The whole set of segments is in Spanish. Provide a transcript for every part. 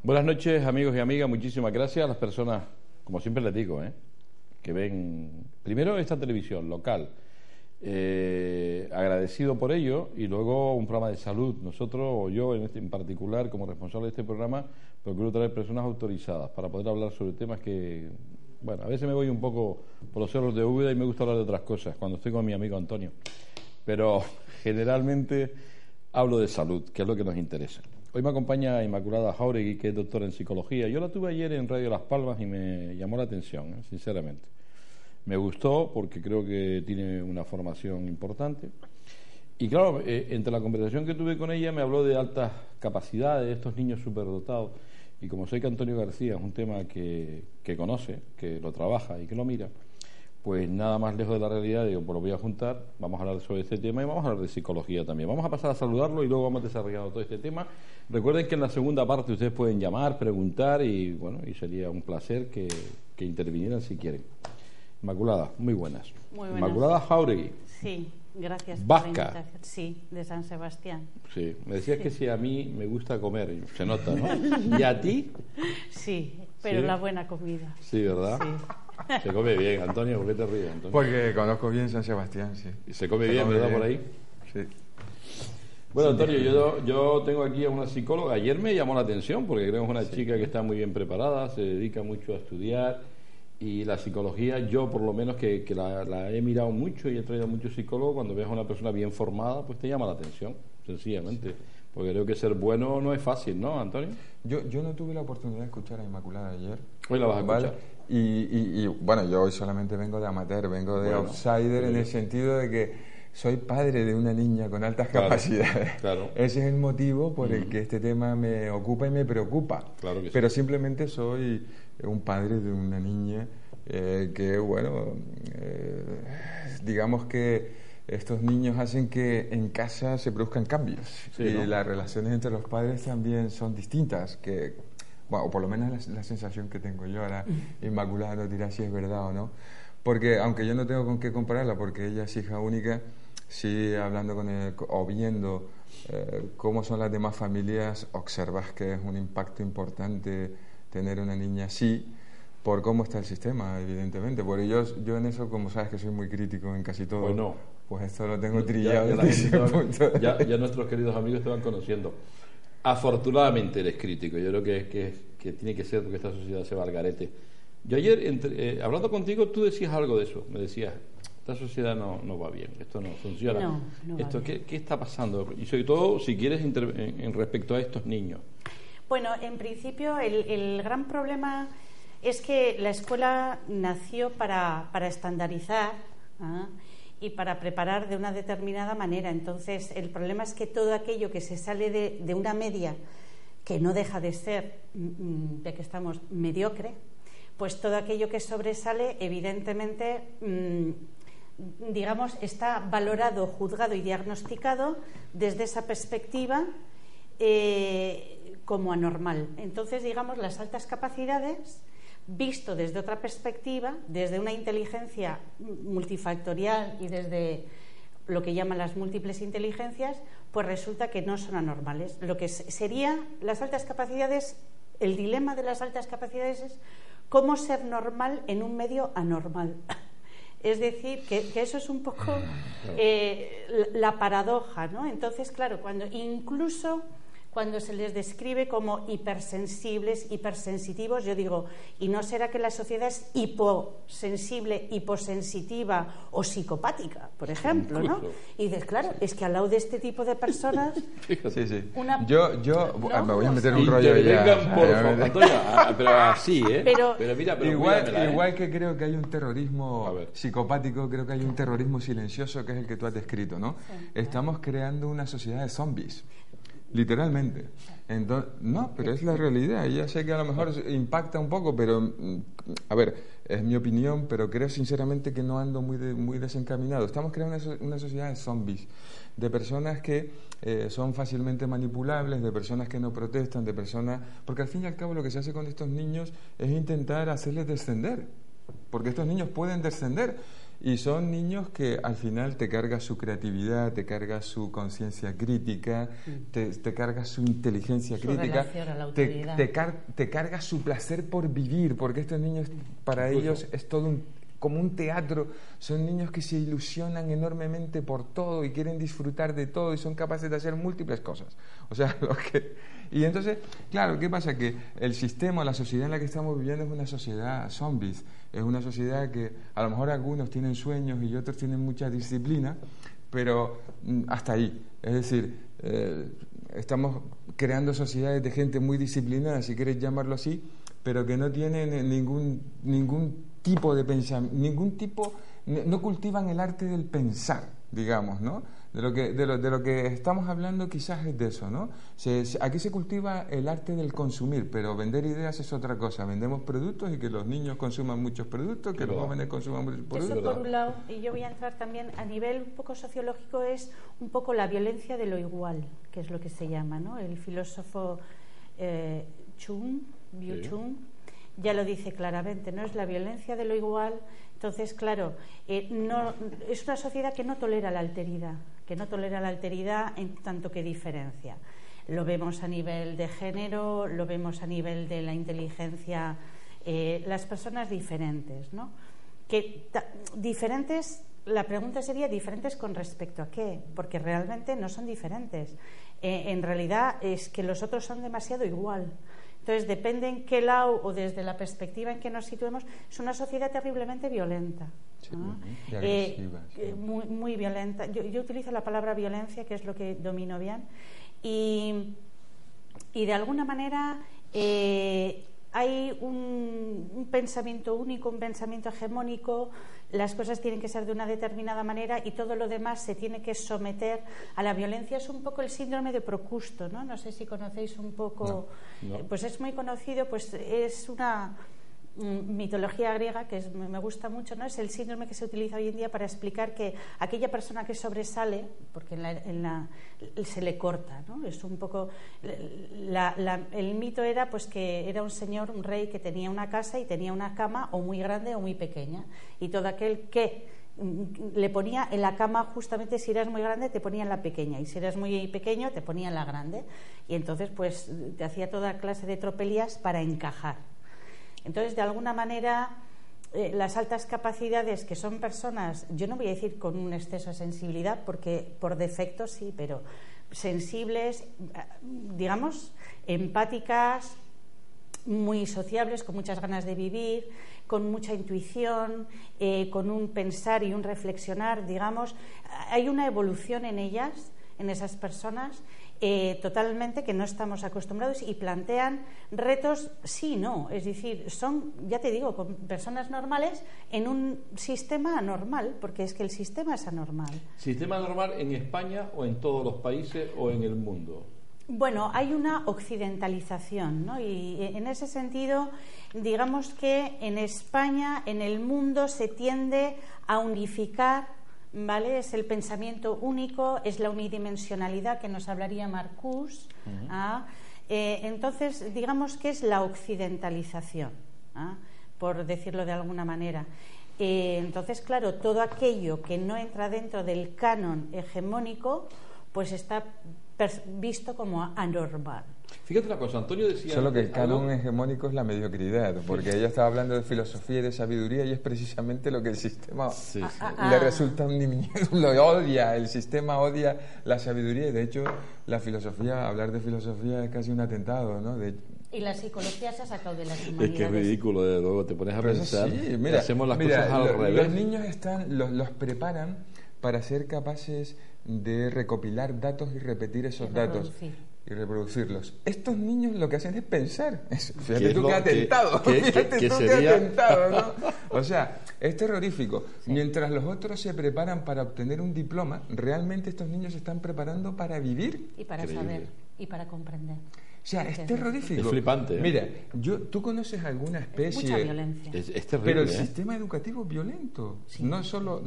Buenas noches, amigos y amigas. Muchísimas gracias a las personas, como siempre les digo, que ven primero esta televisión local. Agradecido por ello, y luego un programa de salud. Nosotros, o yo en particular, como responsable de este programa, procuro traer personas autorizadas para poder hablar sobre temas que, bueno, a veces me voy un poco por los cerros de Úbeda y me gusta hablar de otras cosas cuando estoy con mi amigo Antonio, pero generalmente hablo de salud, que es lo que nos interesa. Hoy me acompaña Inmaculada Jáuregui, que es doctora en psicología. Yo la tuve ayer en Radio Las Palmas y me llamó la atención, sinceramente. Me gustó porque creo que tiene una formación importante. Y claro, entre la conversación que tuve con ella me habló de altas capacidades, de estos niños superdotados. Y como sé que Antonio García es un tema que conoce, que lo trabaja y que lo mira, pues nada más lejos de la realidad, digo, pues lo voy a juntar, vamos a hablar sobre este tema y vamos a hablar de psicología también. Vamos a pasar a saludarlo y luego vamos desarrollando todo este tema. Recuerden que en la segunda parte ustedes pueden llamar, preguntar y bueno, y sería un placer que intervinieran si quieren. Inmaculada, muy buenas. Muy buenas. Inmaculada Jáuregui. Sí, gracias Vasca. por la invitación. Sí, de San Sebastián. Sí, me decías que si a mí me gusta comer, se nota, ¿no? ¿Y a ti? Sí, pero ¿Sí? La buena comida. Sí, ¿verdad? Sí. Se come bien, Antonio, ¿por qué te ríes, Antonio? Porque conozco bien San Sebastián, sí. Y se come bien, ¿verdad, bien. por ahí? Sí. Bueno, Antonio, yo tengo aquí a una psicóloga. Ayer me llamó la atención porque creo que es una chica que está muy bien preparada, se dedica mucho a estudiar, y la psicología, yo por lo menos que la he mirado mucho y he traído a muchos psicólogos, cuando ves a una persona bien formada, pues te llama la atención, sencillamente. Porque creo que ser bueno no es fácil, ¿no, Antonio? Yo no tuve la oportunidad de escuchar a Inmaculada ayer. Hoy la vas a escuchar. ¿Vale? Y bueno, yo hoy solamente vengo de amateur, vengo de outsider, en el sentido de que soy padre de una niña con altas capacidades. Claro. Ese es el motivo por el que este tema me ocupa y me preocupa. Claro que sí. Pero simplemente soy un padre de una niña que, bueno, digamos que estos niños hacen que en casa se produzcan cambios. Sí, y ¿no? las relaciones entre los padres también son distintas, que, bueno, o por lo menos la sensación que tengo yo. Ahora Inmaculada nos dirá si es verdad o no, porque aunque yo no tengo con qué compararla, porque ella es hija única, sí, hablando con él o viendo cómo son las demás familias, observas que es un impacto importante tener una niña así, por cómo está el sistema, evidentemente. Porque yo en eso, como sabes que soy muy crítico en casi todo, Bueno, pues esto lo tengo trillado ya, desde ese punto. ya nuestros queridos amigos te van conociendo. Afortunadamente eres crítico. Yo creo que tiene que ser, porque esta sociedad se va al garete. Yo ayer, hablando contigo, tú decías algo de eso. Me decías, esta sociedad no va bien, esto no funciona. No va esto, bien. ¿qué está pasando? Y sobre todo, si quieres, en respecto a estos niños. Bueno, en principio el gran problema es que la escuela nació para estandarizar, ¿ah?, y para preparar de una determinada manera. Entonces, el problema es que todo aquello que se sale de una media, que no deja de ser, ya que estamos, mediocre, pues todo aquello que sobresale, evidentemente, digamos, está valorado, juzgado y diagnosticado desde esa perspectiva como anormal. Entonces, digamos, las altas capacidades, visto desde otra perspectiva, desde una inteligencia multifactorial y desde lo que llaman las múltiples inteligencias, pues resulta que no son anormales. Lo que sería las altas capacidades, el dilema de las altas capacidades es cómo ser normal en un medio anormal. Es decir, que eso es un poco la paradoja, ¿no? Entonces, claro, incluso cuando se les describe como hipersensibles, hipersensitivos, yo digo, ¿y no será que la sociedad es hiposensible, hiposensitiva o psicopática, por ejemplo, ¿no? Y dices, claro, es que al lado de este tipo de personas... Sí. Yo ¿no? me voy a meter un Y rollo que ya. vengan, por favor, Antonio, pero así, ¿eh? Pero mira, Igual que creo que hay un terrorismo A ver. psicopático, creo que hay un terrorismo silencioso, que es el que tú has descrito, ¿no? Sí. Estamos creando una sociedad de zombies, literalmente. Entonces, no, pero es la realidad. Ya sé que a lo mejor impacta un poco, pero a ver, es mi opinión, pero creo sinceramente que no ando muy desencaminado. Estamos creando una sociedad de zombies, de personas que son fácilmente manipulables, de personas que no protestan, de personas... Porque al fin y al cabo lo que se hace con estos niños es intentar hacerles descender, porque estos niños pueden descender. Y son niños que al final te carga su creatividad, te carga su conciencia crítica, te carga su inteligencia crítica, te carga su placer por vivir, porque estos niños, para ellos es todo como un teatro. Son niños que se ilusionan enormemente por todo y quieren disfrutar de todo y son capaces de hacer múltiples cosas. O sea, y entonces, claro, ¿qué pasa? Que el sistema, la sociedad en la que estamos viviendo es una sociedad zombies. Es una sociedad que a lo mejor algunos tienen sueños y otros tienen mucha disciplina, pero hasta ahí. Es decir, estamos creando sociedades de gente muy disciplinada, si quieres llamarlo así, pero que no tienen ningún tipo de pensamiento, no cultivan el arte del pensar, digamos, ¿no? De lo que estamos hablando quizás es de eso, ¿no? Aquí se cultiva el arte del consumir, pero vender ideas es otra cosa. Vendemos productos y que los niños consuman muchos productos, que los jóvenes consuman muchos productos. Eso por un lado, y yo voy a entrar también a nivel un poco sociológico, es un poco la violencia de lo igual, que es lo que se llama, ¿no? El filósofo Byung-Chul ya lo dice claramente, no es la violencia de lo igual. Entonces, claro, no, es una sociedad que no tolera la alteridad, en tanto que diferencia. Lo vemos a nivel de género, lo vemos a nivel de la inteligencia, las personas diferentes, ¿no? Diferentes, la pregunta sería diferentes con respecto a qué, porque realmente no son diferentes. En realidad es que los otros son demasiado igual. Entonces, depende en qué lado o desde la perspectiva en que nos situemos, es una sociedad terriblemente violenta. Sí, ¿no? y agresiva. Muy, muy violenta. Yo utilizo la palabra violencia, que es lo que domino bien. Y de alguna manera hay un pensamiento único, un pensamiento hegemónico. Las cosas tienen que ser de una determinada manera y todo lo demás se tiene que someter a la violencia. Es un poco el síndrome de Procusto, ¿no? No sé si conocéis un poco. No. Pues es muy conocido, pues es una mitología griega que me gusta mucho, ¿no? Es el síndrome que se utiliza hoy en día para explicar que aquella persona que sobresale, porque se le corta, ¿no? Es un poco el mito era pues que era un señor, un rey que tenía una casa y tenía una cama o muy grande o muy pequeña, y todo aquel que le ponía en la cama, justamente si eras muy grande te ponía en la pequeña, y si eras muy pequeño te ponía en la grande, y entonces pues te hacía toda clase de tropelías para encajar. Entonces, de alguna manera, las altas capacidades, que son personas, yo no voy a decir con un exceso de sensibilidad, porque por defecto sí, pero sensibles, digamos, empáticas, muy sociables, con muchas ganas de vivir, con mucha intuición, con un pensar y un reflexionar, digamos, hay una evolución en ellas, en esas personas, totalmente que no estamos acostumbrados, y plantean retos sí y no, es decir, son, ya te digo, personas normales en un sistema anormal, porque es que el sistema es anormal. ¿Sistema anormal en España o en todos los países o en el mundo? Bueno, hay una occidentalización, ¿no? Y en ese sentido, digamos que en España, en el mundo, se tiende a unificar, ¿vale? Es el pensamiento único, es la unidimensionalidad que nos hablaría Marcuse. Entonces, digamos que es la occidentalización, por decirlo de alguna manera. Entonces, claro, todo aquello que no entra dentro del canon hegemónico, pues está visto como anormal. Fíjate una cosa, Antonio decía... Solo que el canon hegemónico es la mediocridad, porque ella estaba hablando de filosofía y de sabiduría, y es precisamente lo que el sistema le resulta un diminuto, lo odia, el sistema odia la sabiduría, y de hecho la filosofía, hablar de filosofía es casi un atentado, ¿no? Y la psicología se ha sacado de las humanidades. Es que es ridículo, desde luego, te pones a pensar, sí, mira, hacemos las cosas al revés. Los niños los preparan para ser capaces de recopilar datos y repetir esos datos y reproducirlos. Estos niños lo que hacen es pensar. Fíjate tú qué atentado. Fíjate tú qué atentado, ¿no? O sea, es terrorífico. Sí. Mientras los otros se preparan para obtener un diploma, realmente estos niños se están preparando para vivir. Y para saber, y para comprender. O sea, es terrorífico. Es flipante. Mira, ¿tú conoces alguna especie? Mucha violencia. Es terrible. Pero el sistema educativo es violento. Sí. No solo,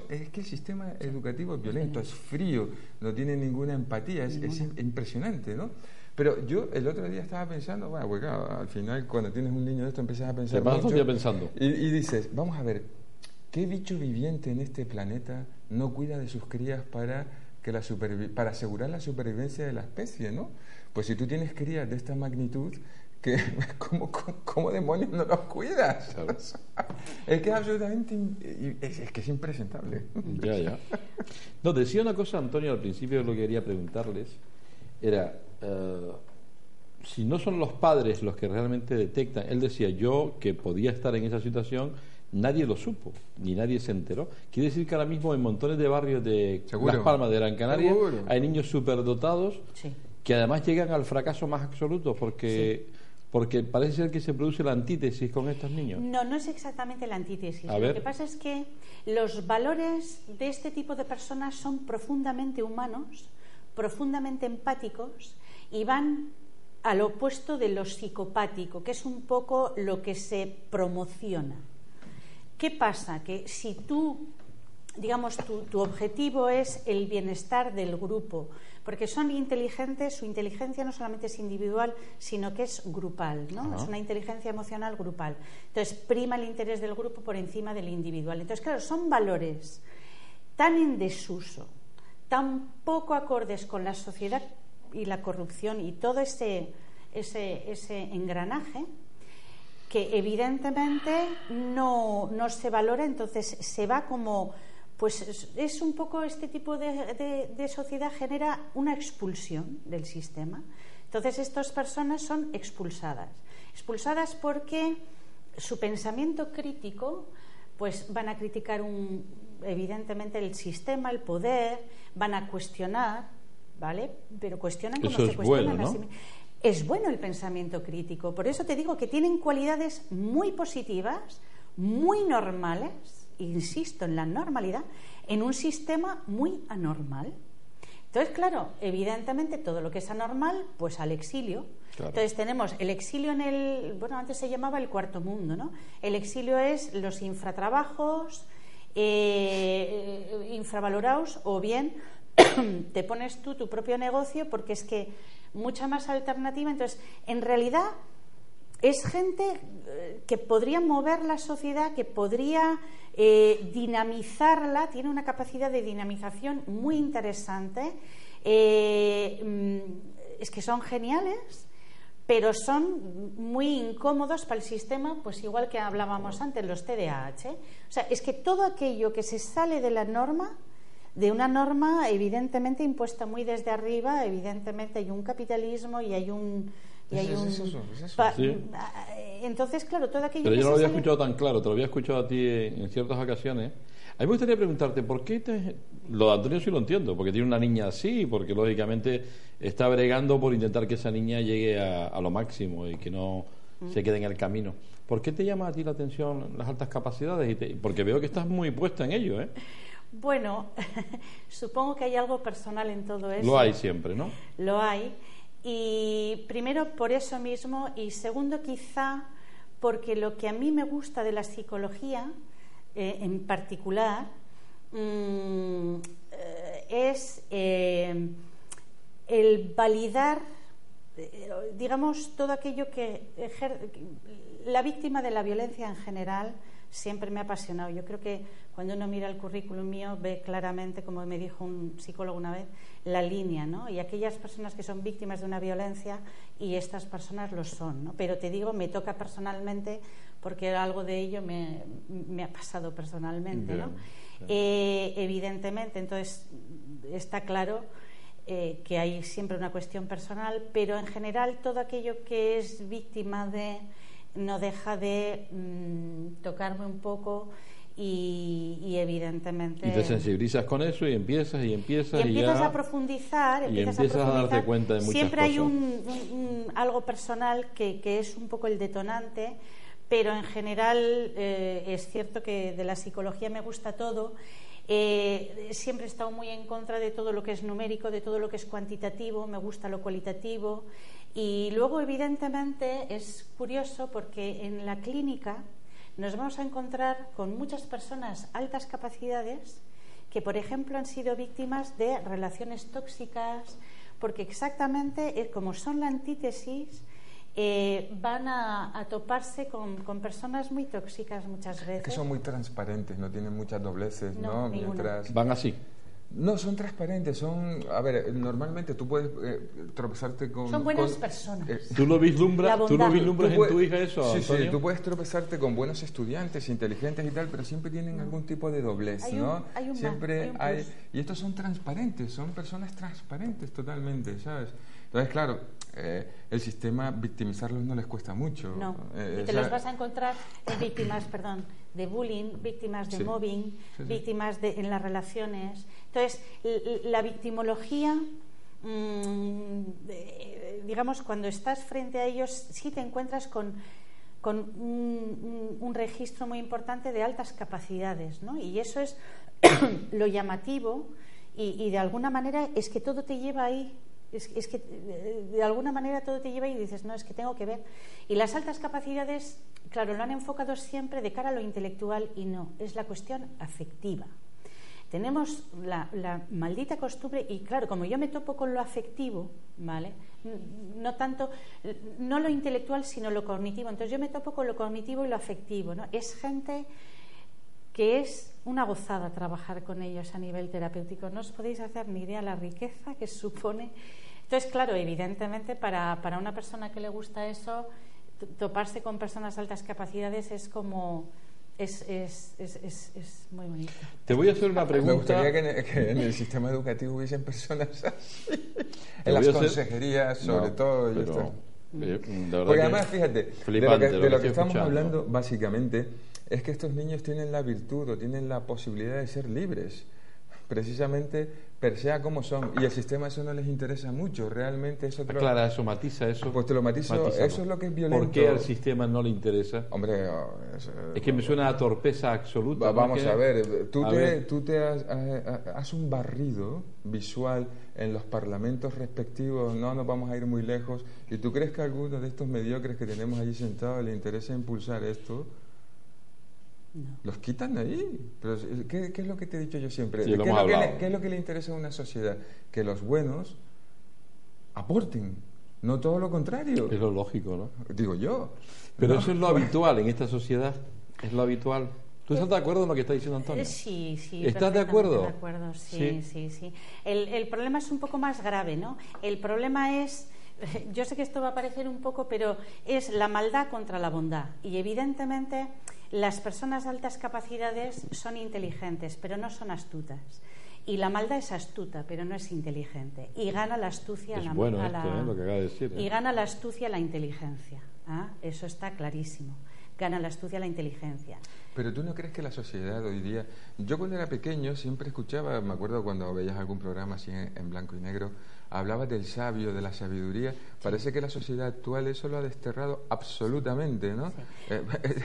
es que el sistema educativo es violento, es frío, no tiene ninguna empatía, es impresionante, ¿no? Pero yo el otro día estaba pensando, bueno, pues claro, al final cuando tienes un niño de esto empiezas a pensar mucho. Te vas pensando. Y dices, vamos a ver, ¿qué bicho viviente en este planeta no cuida de sus crías para asegurar la supervivencia de la especie, ¿no? Pues si tú tienes crías de esta magnitud, ¿cómo demonios no los cuidas? Claro. Es que es absolutamente... Es que es impresentable. Ya. No, decía una cosa, Antonio, al principio lo que quería preguntarles era... si no son los padres los que realmente detectan, él decía, yo que podía estar en esa situación, nadie lo supo, ni nadie se enteró. Quiere decir que ahora mismo en montones de barrios de Seguro. Las Palmas de Gran Canaria Seguro. hay niños superdotados Sí. que además llegan al fracaso más absoluto porque parece ser que se produce la antítesis con estos niños. No es exactamente la antítesis. A Lo ver. que pasa es que los valores de este tipo de personas son profundamente humanos, profundamente empáticos y van al opuesto de lo psicopático, que es un poco lo que se promociona. ¿Qué pasa? Que si tú, digamos, tu objetivo es el bienestar del grupo, porque son inteligentes, su inteligencia no solamente es individual, sino que es grupal, ¿no? Es una inteligencia emocional grupal. Entonces, prima el interés del grupo por encima del individual. Entonces, claro, son valores tan en desuso, tan poco acordes con la sociedad y la corrupción y todo ese engranaje, que evidentemente no se valora, entonces se va como... Pues es un poco este tipo de sociedad genera una expulsión del sistema. Entonces estas personas son expulsadas porque su pensamiento crítico, pues van a criticar evidentemente el sistema, el poder, van a cuestionar, ¿vale? Pero cuestionan como eso se es cuestionan bueno, a sí ¿no? mismos. Es bueno el pensamiento crítico, por eso te digo que tienen cualidades muy positivas, muy normales, insisto en la normalidad, en un sistema muy anormal. Entonces, claro, evidentemente todo lo que es anormal, pues al exilio. Claro. Entonces tenemos el exilio antes se llamaba el cuarto mundo, ¿no? El exilio es los infratrabajos, infravalorados, o bien te pones tú tu propio negocio, porque es que mucha más alternativa. Entonces, en realidad es gente que podría mover la sociedad, que podría dinamizarla, tiene una capacidad de dinamización muy interesante. Es que son geniales, pero son muy incómodos para el sistema, pues igual que hablábamos antes, los TDAH. O sea, es que todo aquello que se sale de la norma, de una norma evidentemente impuesta muy desde arriba, evidentemente hay un capitalismo y hay un... Sí. Entonces, claro, todo aquello Pero que yo no lo se había sale... escuchado tan claro, te lo había escuchado a ti en ciertas ocasiones. A mí me gustaría preguntarte, ¿por qué lo de Antonio sí lo entiendo? Porque tiene una niña así, porque lógicamente está bregando por intentar que esa niña llegue a lo máximo y que no se quede en el camino. ¿Por qué te llama a ti la atención las altas capacidades? Porque veo que estás muy puesta en ello, ¿eh? Bueno, supongo que hay algo personal en todo eso. Lo hay siempre, ¿no? Lo hay. Y primero por eso mismo, y segundo quizá porque lo que a mí me gusta de la psicología en particular es el validar, digamos, todo aquello que la víctima de la violencia en general siempre me ha apasionado. Yo creo que cuando uno mira el currículum mío ve claramente, como me dijo un psicólogo una vez, la línea, ¿no? Y aquellas personas que son víctimas de una violencia, y estas personas lo son, ¿no? Pero te digo, me toca personalmente porque algo de ello me ha pasado personalmente, ¿no? Evidentemente, entonces está claro que hay siempre una cuestión personal, pero en general todo aquello que es víctima de no deja de tocarme un poco y evidentemente... Y te sensibilizas con eso y empiezas y empiezas a profundizar, y empiezas a darte cuenta de muchas siempre cosas. Hay algo personal que es un poco el detonante, pero en general es cierto que de la psicología me gusta todo. Siempre he estado muy en contra de todo lo que es numérico, de todo lo que es cuantitativo, me gusta lo cualitativo. Y luego, evidentemente, es curioso porque en la clínica nos vamos a encontrar con muchas personas altas capacidades que, por ejemplo, han sido víctimas de relaciones tóxicas, porque exactamente como son la antítesis, van a toparse con personas muy tóxicas muchas veces. Es que son muy transparentes, no tienen muchas dobleces, ¿no? Mientras... Van así. No, son transparentes, son... A ver, normalmente tú puedes tropezarte con... Son buenas personas. ¿Tú lo vislumbras en tu hija eso, sí, Antonio? Sí, tú puedes tropezarte con buenos estudiantes, inteligentes y tal, pero siempre tienen algún tipo de doblez, ¿no? Siempre hay... Y estos son transparentes, son personas transparentes totalmente, ¿sabes? Entonces, claro, el sistema, victimizarlos no les cuesta mucho. No, y te los vas a encontrar víctimas, de bullying, víctimas de mobbing, víctimas en las relaciones. Entonces, la victimología, digamos, cuando estás frente a ellos, sí te encuentras con un registro muy importante de altas capacidades, ¿no? Y eso es lo llamativo y de alguna manera es que todo te lleva ahí. Es que de alguna manera todo te lleva y dices, no, es que tengo que ver. Y las altas capacidades, claro, lo han enfocado siempre de cara a lo intelectual y no, es la cuestión afectiva. Tenemos la maldita costumbre, y claro, como yo me topo con lo afectivo, ¿vale? No tanto, no lo intelectual, sino lo cognitivo. Entonces yo me topo con lo cognitivo y lo afectivo, ¿no? Es gente que es una gozada trabajar con ellos a nivel terapéutico. No os podéis hacer ni idea la riqueza que supone. Entonces, claro, evidentemente para una persona que le gusta eso, toparse con personas de altas capacidades es como... Es muy bonito. Te voy a hacer una pregunta. Me gustaría que en el sistema educativo hubiesen personas así. En las consejerías, sobre todo. Pero, porque además, fíjate, de lo que estamos hablando, básicamente, es que estos niños tienen la virtud o tienen la posibilidad de ser libres, precisamente per se como son, y el sistema eso no les interesa mucho, realmente eso... Claro, eso matiza eso. Pues te lo matizo, eso es lo que es violento. ¿Por qué al sistema no le interesa? Hombre, es que me suena a torpeza absoluta. Vamos a ver, tú te haz un barrido visual en los parlamentos respectivos, no nos vamos a ir muy lejos, y tú crees que a alguno de estos mediocres que tenemos allí sentados le interesa impulsar esto. No. Los quitan ahí. Pero ¿qué es lo que te he dicho yo siempre? Sí, ¿Qué es lo que le interesa a una sociedad? Que los buenos aporten, no todo lo contrario. Es lo lógico, ¿no? Digo yo. Pero eso es lo habitual en esta sociedad. Es lo habitual. ¿Tú estás de acuerdo en lo que está diciendo Antonio? Sí. ¿Estás de acuerdo? De acuerdo, sí. El problema es un poco más grave, ¿no? El problema es... Yo sé que esto va a parecer un poco, pero es la maldad contra la bondad. Y evidentemente las personas de altas capacidades son inteligentes, pero no son astutas. Y la maldad es astuta, pero no es inteligente. Y gana la astucia lo que acaba de decir, Y gana la astucia la inteligencia. Eso está clarísimo. Gana la astucia la inteligencia. Pero tú no crees que la sociedad hoy día... Yo cuando era pequeño siempre escuchaba, me acuerdo cuando veías algún programa así en blanco y negro, hablaba del sabio, de la sabiduría. Parece que la sociedad actual eso lo ha desterrado absolutamente, ¿no? Sí.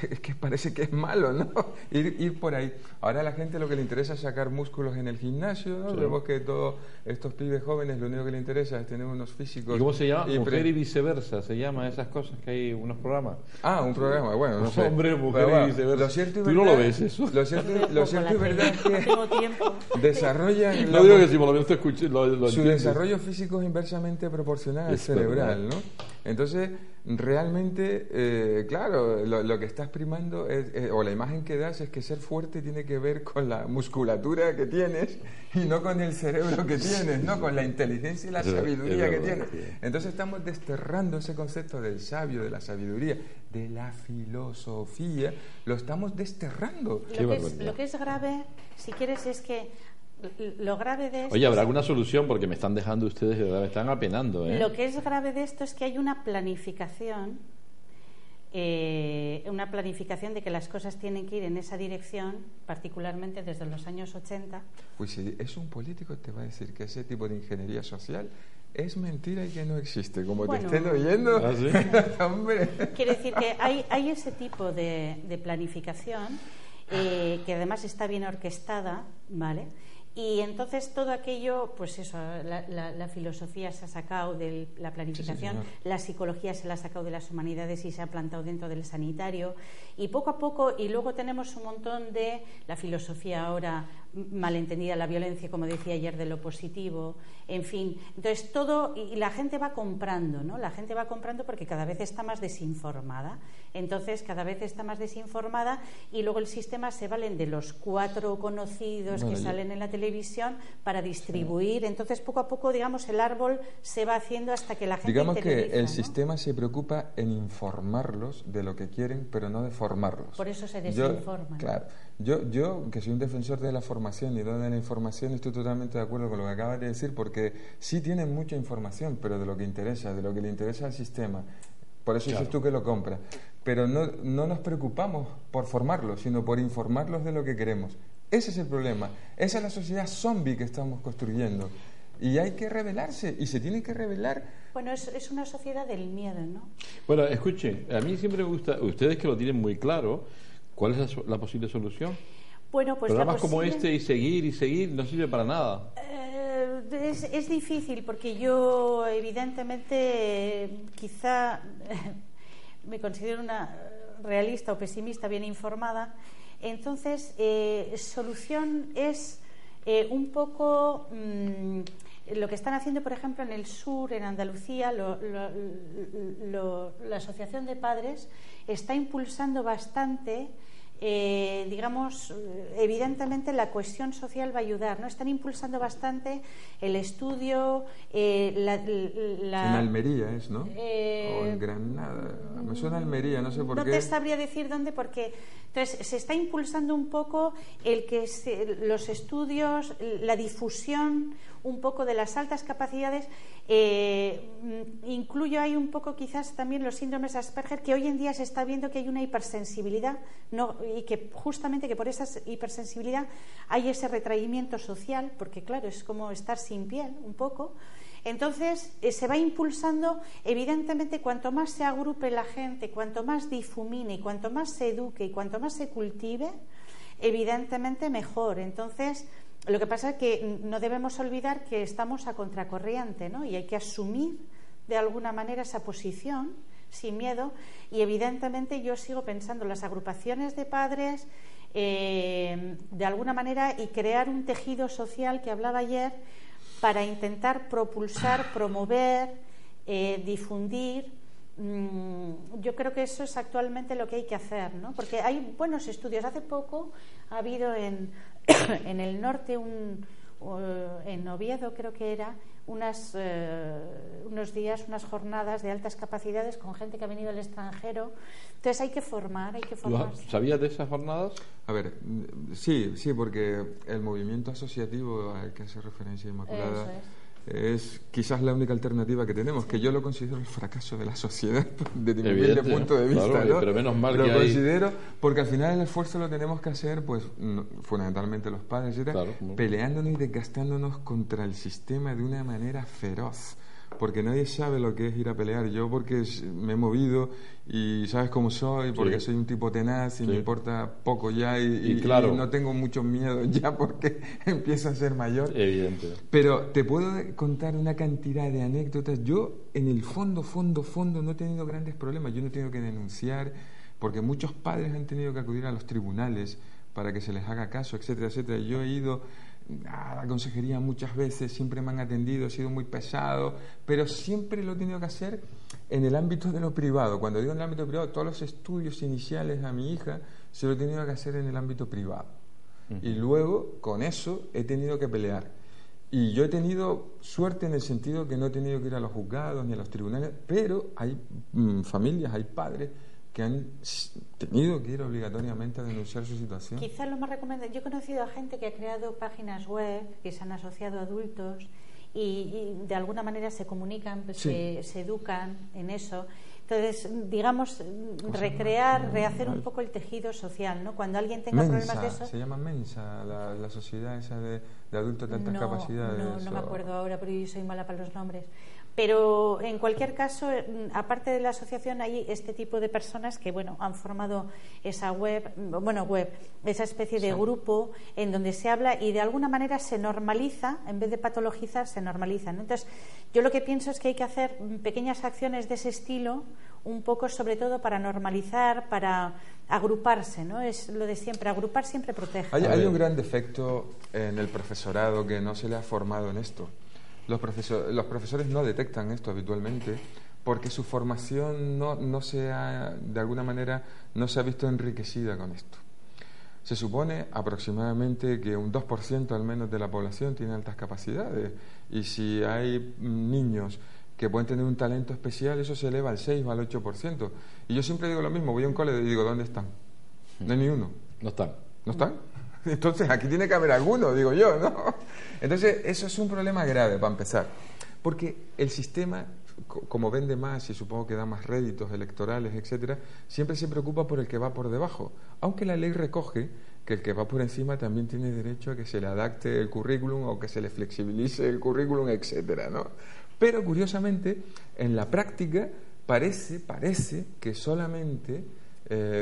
Es que parece que es malo, ¿no? Ir por ahí. Ahora a la gente lo que le interesa es sacar músculos en el gimnasio, ¿no? Sí. Vemos que todos estos pibes jóvenes lo único que les interesa es tener unos físicos... ¿Y cómo se llama? Mujer y viceversa, se llama esas cosas que hay unos programas. Un programa, bueno, no sé. Hombre, mujer y viceversa. Lo cierto y ¿Tú no lo ves eso? Lo cierto y verdad es que desarrollan... No digo que si por lo menos te escuché, su desarrollo físico es inversamente proporcional al cerebral, ¿no? Entonces, realmente, claro, lo que estás primando o la imagen que das es que ser fuerte tiene que ver con la musculatura que tienes y no con el cerebro que tienes, ¿no? Con la inteligencia y la sabiduría que tienes. Entonces estamos desterrando ese concepto del sabio, de la sabiduría, de la filosofía, lo estamos desterrando. Lo que es grave, si quieres, es que lo grave de esto... Oye, ¿habrá alguna solución? Porque me están dejando ustedes, me están apenando, ¿eh? Lo que es grave de esto es que hay una planificación de que las cosas tienen que ir en esa dirección, particularmente desde los años 80. Pues si es un político te va a decir que ese tipo de ingeniería social es mentira y que no existe, como te estén oyendo. ¿Ah, sí? Hombre. Quiere decir que hay ese tipo de planificación que además está bien orquestada, ¿vale? Y entonces todo aquello, pues eso, la filosofía se ha sacado de la planificación, la psicología se la ha sacado de las humanidades y se ha plantado dentro del sanitario. Y poco a poco, y luego tenemos un montón de la filosofía ahora malentendida la violencia, como decía ayer, de lo positivo, en fin. Entonces todo, y la gente va comprando, ¿no? La gente va comprando porque cada vez está más desinformada. Entonces cada vez está más desinformada y luego el sistema se valen de los 4 conocidos que salen en la televisión para distribuir. Entonces poco a poco, digamos, el árbol se va haciendo hasta que la gente digamos que el ¿no? sistema se preocupa en informarlos de lo que quieren, pero no de formarlos. Por eso se desinforman. Claro. Yo, que soy un defensor de la formación y de la información, estoy totalmente de acuerdo con lo que acabas de decir, porque sí tienen mucha información, pero de lo que interesa, de lo que le interesa al sistema. Por eso dices tú que lo compras. Pero no nos preocupamos por formarlos, sino por informarlos de lo que queremos. Ese es el problema. Esa es la sociedad zombie que estamos construyendo. Y hay que rebelarse, y se tiene que rebelar. Bueno, es una sociedad del miedo, ¿no? Bueno, escuchen, a mí siempre me gusta, ustedes que lo tienen muy claro, ¿cuál es la posible solución? Bueno, pues programas como este y seguir no sirve para nada. Es difícil porque yo evidentemente quizá me considero una realista o pesimista bien informada. Entonces, solución es un poco lo que están haciendo, por ejemplo, en el sur, en Andalucía, la Asociación de Padres está impulsando bastante. Digamos, evidentemente la cohesión social va a ayudar, ¿no? Están impulsando bastante el estudio, en Almería es, ¿no? O en Granada, me suena Almería, no sé por qué. No te sabría decir dónde, porque entonces se está impulsando un poco los estudios, la difusión un poco de las altas capacidades. Incluyo ahí un poco quizás también los síndromes de Asperger, que hoy en día se está viendo que hay una hipersensibilidad, ¿no? Y que justamente que por esa hipersensibilidad hay ese retraimiento social, porque claro, es como estar sin piel un poco. Entonces se va impulsando, evidentemente, cuanto más se agrupe la gente, cuanto más difumine, cuanto más se eduque y cuanto más se cultive, evidentemente mejor. Entonces, lo que pasa es que no debemos olvidar que estamos a contracorriente, ¿no? Y hay que asumir de alguna manera esa posición sin miedo. Y evidentemente yo sigo pensando las agrupaciones de padres de alguna manera, y crear un tejido social que hablaba ayer para intentar propulsar, promover, difundir. Yo creo que eso es actualmente lo que hay que hacer, ¿no? Porque hay buenos estudios. Hace poco ha habido en el norte, en Oviedo creo que era, unos días, unas jornadas de altas capacidades con gente que ha venido del extranjero. Entonces hay que formar. ¿Sabías de esas jornadas? A ver, sí, porque el movimiento asociativo al que hace referencia Inmaculada es quizás la única alternativa que tenemos, que yo lo considero el fracaso de la sociedad desde mi humilde punto de vista, claro, ¿no? Pero menos mal lo que considero, porque al final el esfuerzo lo tenemos que hacer, pues fundamentalmente los padres, etcétera, peleándonos y desgastándonos contra el sistema de una manera feroz, porque nadie sabe lo que es ir a pelear. Yo porque me he movido y sabes cómo soy, porque soy un tipo tenaz y me importa poco ya y claro, y no tengo mucho miedo ya porque empiezo a ser mayor. Evidente. Pero te puedo contar una cantidad de anécdotas. Yo en el fondo no he tenido grandes problemas. Yo no he tenido que denunciar, porque muchos padres han tenido que acudir a los tribunales para que se les haga caso, etcétera, etcétera. Yo he ido a la consejería muchas veces, siempre me han atendido, he sido muy pesado, pero siempre lo he tenido que hacer en el ámbito de lo privado. Cuando digo en el ámbito privado, todos los estudios iniciales a mi hija se lo he tenido que hacer en el ámbito privado. Y luego, con eso, he tenido que pelear. Y yo he tenido suerte en el sentido que no he tenido que ir a los juzgados ni a los tribunales, pero hay familias, hay padres que han tenido que ir obligatoriamente a denunciar su situación. Quizás lo más recomendable, yo he conocido a gente que ha creado páginas web, que se han asociado a adultos y de alguna manera se comunican, se educan en eso. Entonces, digamos, rehacer un poco el tejido social, ¿no? Cuando alguien tenga problemas de eso... Se llama Mensa, la sociedad esa de adultos de altas capacidades. No me acuerdo ahora, pero yo soy mala para los nombres. Pero en cualquier caso, aparte de la asociación, hay este tipo de personas que, han formado esa esa especie de grupo en donde se habla y de alguna manera se normaliza, en vez de patologizar, se normaliza, ¿no? Entonces, yo lo que pienso es que hay que hacer pequeñas acciones de ese estilo, un poco sobre todo para normalizar, para agruparse, ¿no? Es lo de siempre, agrupar siempre protege. Hay un gran defecto en el profesorado que no se le ha formado en esto. Los profesores no detectan esto habitualmente porque su formación no se ha, de alguna manera, no se ha visto enriquecida con esto. Se supone aproximadamente que un 2% al menos de la población tiene altas capacidades, y si hay niños que pueden tener un talento especial, eso se eleva al 6 o al 8%. Y yo siempre digo lo mismo, voy a un cole y digo, ¿dónde están? No hay ni uno. No están. ¿No están? Entonces aquí tiene que haber alguno, digo yo, ¿no? Entonces eso es un problema grave para empezar, porque el sistema, como vende más y supongo que da más réditos electorales, etcétera, siempre se preocupa por el que va por debajo, aunque la ley recoge que el que va por encima también tiene derecho a que se le adapte el currículum o que se le flexibilice el currículum, etcétera, ¿no? Pero curiosamente, en la práctica parece que solamente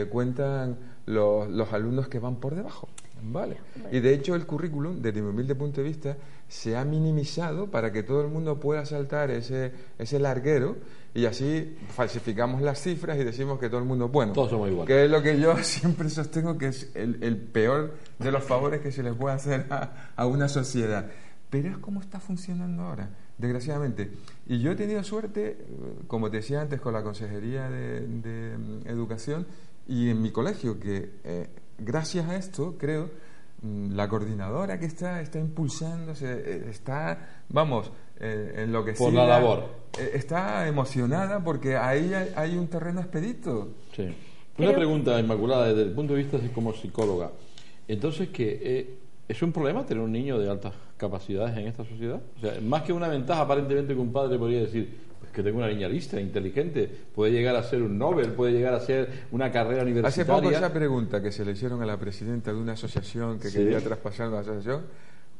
cuentan los alumnos que van por debajo, ¿vale? Y de hecho el currículum, desde mi humilde punto de vista, se ha minimizado para que todo el mundo pueda saltar ese larguero, y así falsificamos las cifras y decimos que todo el mundo es bueno. Todos somos iguales. Que es lo que yo siempre sostengo que es el peor de los favores que se le puede hacer a una sociedad. Pero es como está funcionando ahora, desgraciadamente. Y yo he tenido suerte, como te decía antes, con la Consejería de Educación y en mi colegio, que gracias a esto, creo, la coordinadora que está impulsando, está, vamos, enloquecida. Por la labor. Está emocionada porque ahí hay un terreno expedito. Sí. Una pregunta, Inmaculada, desde el punto de vista de como psicóloga. Entonces, ¿qué es un problema tener un niño de altas capacidades en esta sociedad? O sea, más que una ventaja aparentemente que un padre podría decir, pues que tengo una niña lista, inteligente, puede llegar a ser un Nobel, puede llegar a ser una carrera universitaria. Hace poco esa pregunta que se le hicieron a la presidenta de una asociación que quería traspasar una asociación,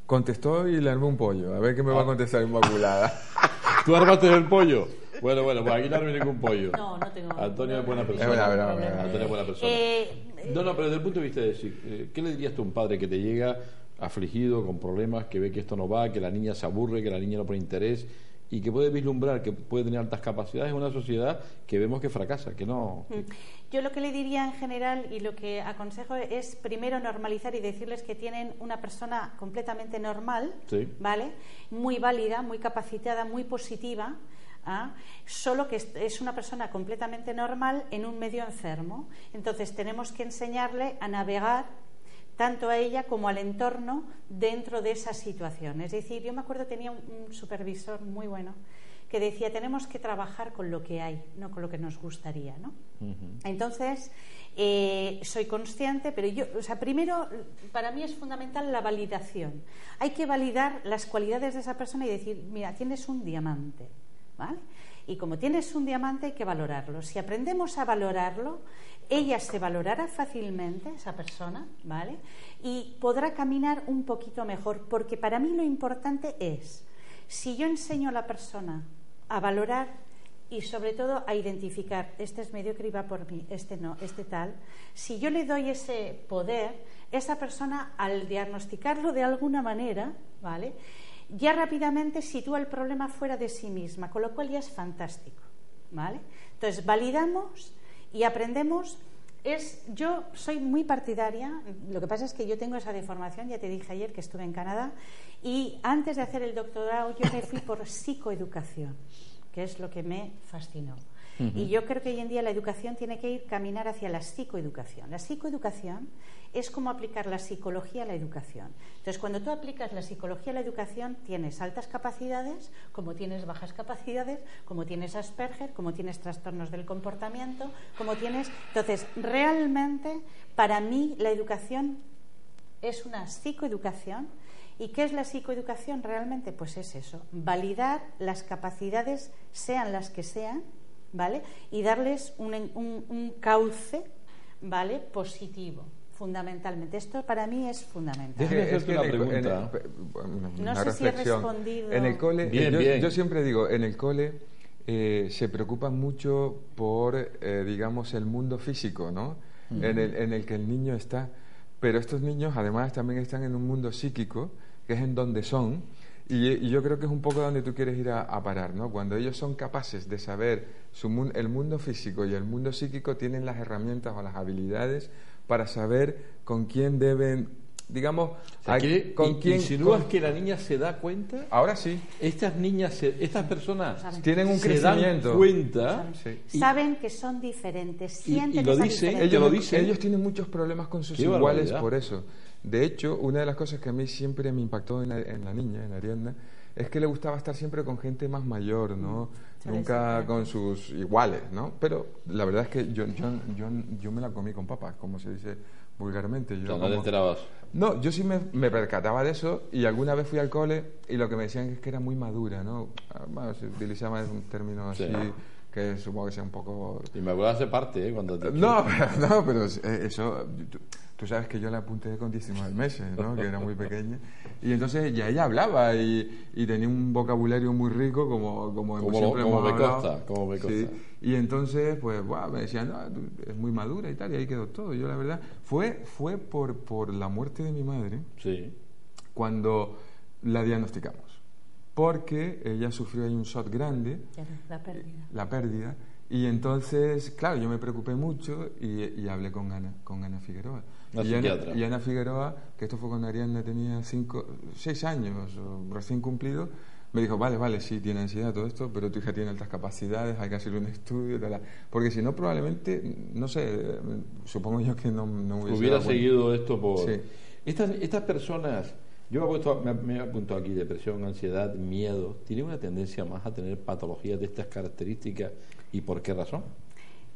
contestó y le armó un pollo. A ver qué me va a contestar Inmaculada. ¿Tú armaste el pollo? Bueno, pues aquí no armé ningún pollo. No tengo. Antonio es buena persona. Antonio es buena persona. No, pero desde el punto de vista de decir, ¿qué le dirías tú a un padre que te llega afligido, con problemas, que ve que esto no va, que la niña se aburre, que la niña no pone interés y que puede vislumbrar que puede tener altas capacidades en una sociedad que vemos que fracasa, que no... Yo lo que le diría en general y lo que aconsejo es primero normalizar y decirles que tienen una persona completamente normal, sí, ¿vale? Muy válida, muy capacitada, muy positiva, solo que es una persona completamente normal en un medio enfermo. Entonces tenemos que enseñarle a navegar tanto a ella como al entorno dentro de esa situación. Es decir, yo me acuerdo, tenía un supervisor muy bueno que decía, tenemos que trabajar con lo que hay, no con lo que nos gustaría, ¿no? Entonces, soy consciente, pero primero, para mí es fundamental la validación. Hay que validar las cualidades de esa persona y decir, mira, tienes un diamante, ¿vale? Y como tienes un diamante hay que valorarlo. Si aprendemos a valorarlo, ella se valorará fácilmente, esa persona, ¿vale? Y podrá caminar un poquito mejor, porque para mí lo importante es, si yo enseño a la persona a valorar y sobre todo a identificar, este es mediocre y va por mí, este no, este tal, si yo le doy ese poder, esa persona al diagnosticarlo de alguna manera, ¿vale?, ya rápidamente sitúa el problema fuera de sí misma, con lo cual ya es fantástico, ¿vale? Entonces validamos y aprendemos. Yo soy muy partidaria, lo que pasa es que yo tengo esa deformación, ya te dije ayer que estuve en Canadá, y antes de hacer el doctorado yo me fui por psicoeducación, que es lo que me fascinó. Y yo creo que hoy en día la educación tiene que caminar hacia la psicoeducación. La psicoeducación es como aplicar la psicología a la educación. Entonces, cuando tú aplicas la psicología a la educación, tienes altas capacidades, como tienes bajas capacidades, como tienes Asperger, como tienes trastornos del comportamiento, como tienes... Entonces, realmente, para mí, la educación es una psicoeducación. ¿Y qué es la psicoeducación realmente? Pues es eso, validar las capacidades, sean las que sean, ¿vale? Y darles un cauce, ¿vale?, positivo, fundamentalmente. Esto para mí es fundamental. Déjame hacerte una pregunta. No sé si he respondido. En el cole, bien. Yo siempre digo, en el cole se preocupan mucho por, digamos, el mundo físico, ¿no? En el que el niño está. Pero estos niños además también están en un mundo psíquico, que es en donde son, Y yo creo que es un poco donde tú quieres ir a parar, ¿no? Cuando ellos son capaces de saber el mundo físico y el mundo psíquico, tienen las herramientas o las habilidades para saber con quién deben, digamos, con quién. ¿Insinúas que la niña se da cuenta? Ahora sí. Estas personas tienen un Se crecimiento. dan cuenta. Sí. Saben que son diferentes, sienten y lo dicen, ellos tienen muchos problemas con sus iguales por eso. De hecho, una de las cosas que a mí siempre me impactó en la niña, en Ariadna, es que le gustaba estar siempre con gente más mayor, ¿no? Nunca con sus iguales, ¿no? Pero la verdad es que yo me la comí con papas, como se dice vulgarmente. No te enterabas. No, yo sí me percataba de eso, y alguna vez fui al cole y lo que me decían es que era muy madura, ¿no? Bueno, se utilizaba un término así, que supongo que sea un poco... Y me acuerdo hace parte, cuando te... No, pero eso... Tú sabes que yo la apunté con 19 meses, ¿no? Que era muy pequeña. Y entonces ya ella hablaba y tenía un vocabulario muy rico, como siempre hemos hablado. Como me consta. Sí. Y entonces, pues, me decían, no, es muy madura y tal, y ahí quedó todo. Yo, la verdad, fue por la muerte de mi madre, cuando la diagnosticamos. Porque ella sufrió ahí un shock grande. La pérdida. Y entonces, claro, yo me preocupé mucho y hablé con Ana Figueroa. Y Ana Figueroa, que esto fue cuando Ariadna tenía 6 años recién cumplido, me dijo, vale, sí, tiene ansiedad, todo esto, pero tu hija tiene altas capacidades, hay que hacer un estudio, tal. Porque si no, probablemente, no sé, supongo yo que no hubiera seguido esto por... Sí. Estas personas, yo me he apuntado aquí, depresión, ansiedad, miedo, ¿tienen una tendencia más a tener patologías de estas características? ¿Y por qué razón?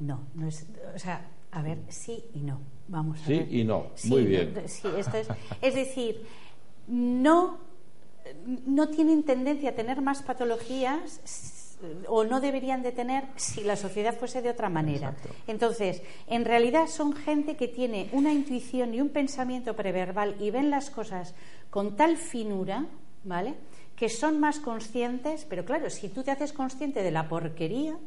No es, o sea, a ver, sí y no. Vamos a ver. Sí y no, muy bien. Sí, esto es decir, no tienen tendencia a tener más patologías, o no deberían de tener, si la sociedad fuese de otra manera. Exacto. Entonces, en realidad son gente que tiene una intuición y un pensamiento preverbal y ven las cosas con tal finura, ¿vale?, que son más conscientes. Pero claro, si tú te haces consciente de la porquería,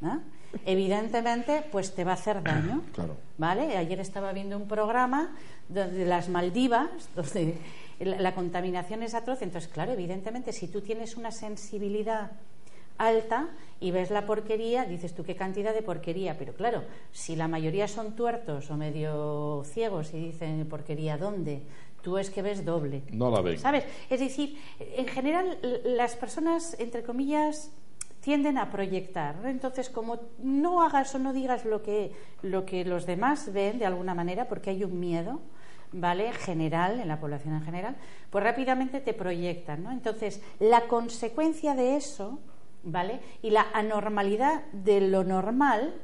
¿no?, evidentemente pues te va a hacer daño. Claro. ¿Vale? Ayer estaba viendo un programa de las Maldivas, donde la contaminación es atroz. Entonces, claro, evidentemente, si tú tienes una sensibilidad alta y ves la porquería, dices tú, qué cantidad de porquería. Pero claro, si la mayoría son tuertos o medio ciegos y dicen, porquería, ¿dónde?, tú es que ves doble. No la ven. ¿Sabes? Es decir, en general, las personas, entre comillas, tienden a proyectar, ¿no? Entonces, como no hagas o no digas lo que los demás ven de alguna manera, porque hay un miedo, ¿vale?, general, en la población en general, pues rápidamente te proyectan, ¿no? Entonces, la consecuencia de eso, ¿vale?, y la anormalidad de lo normal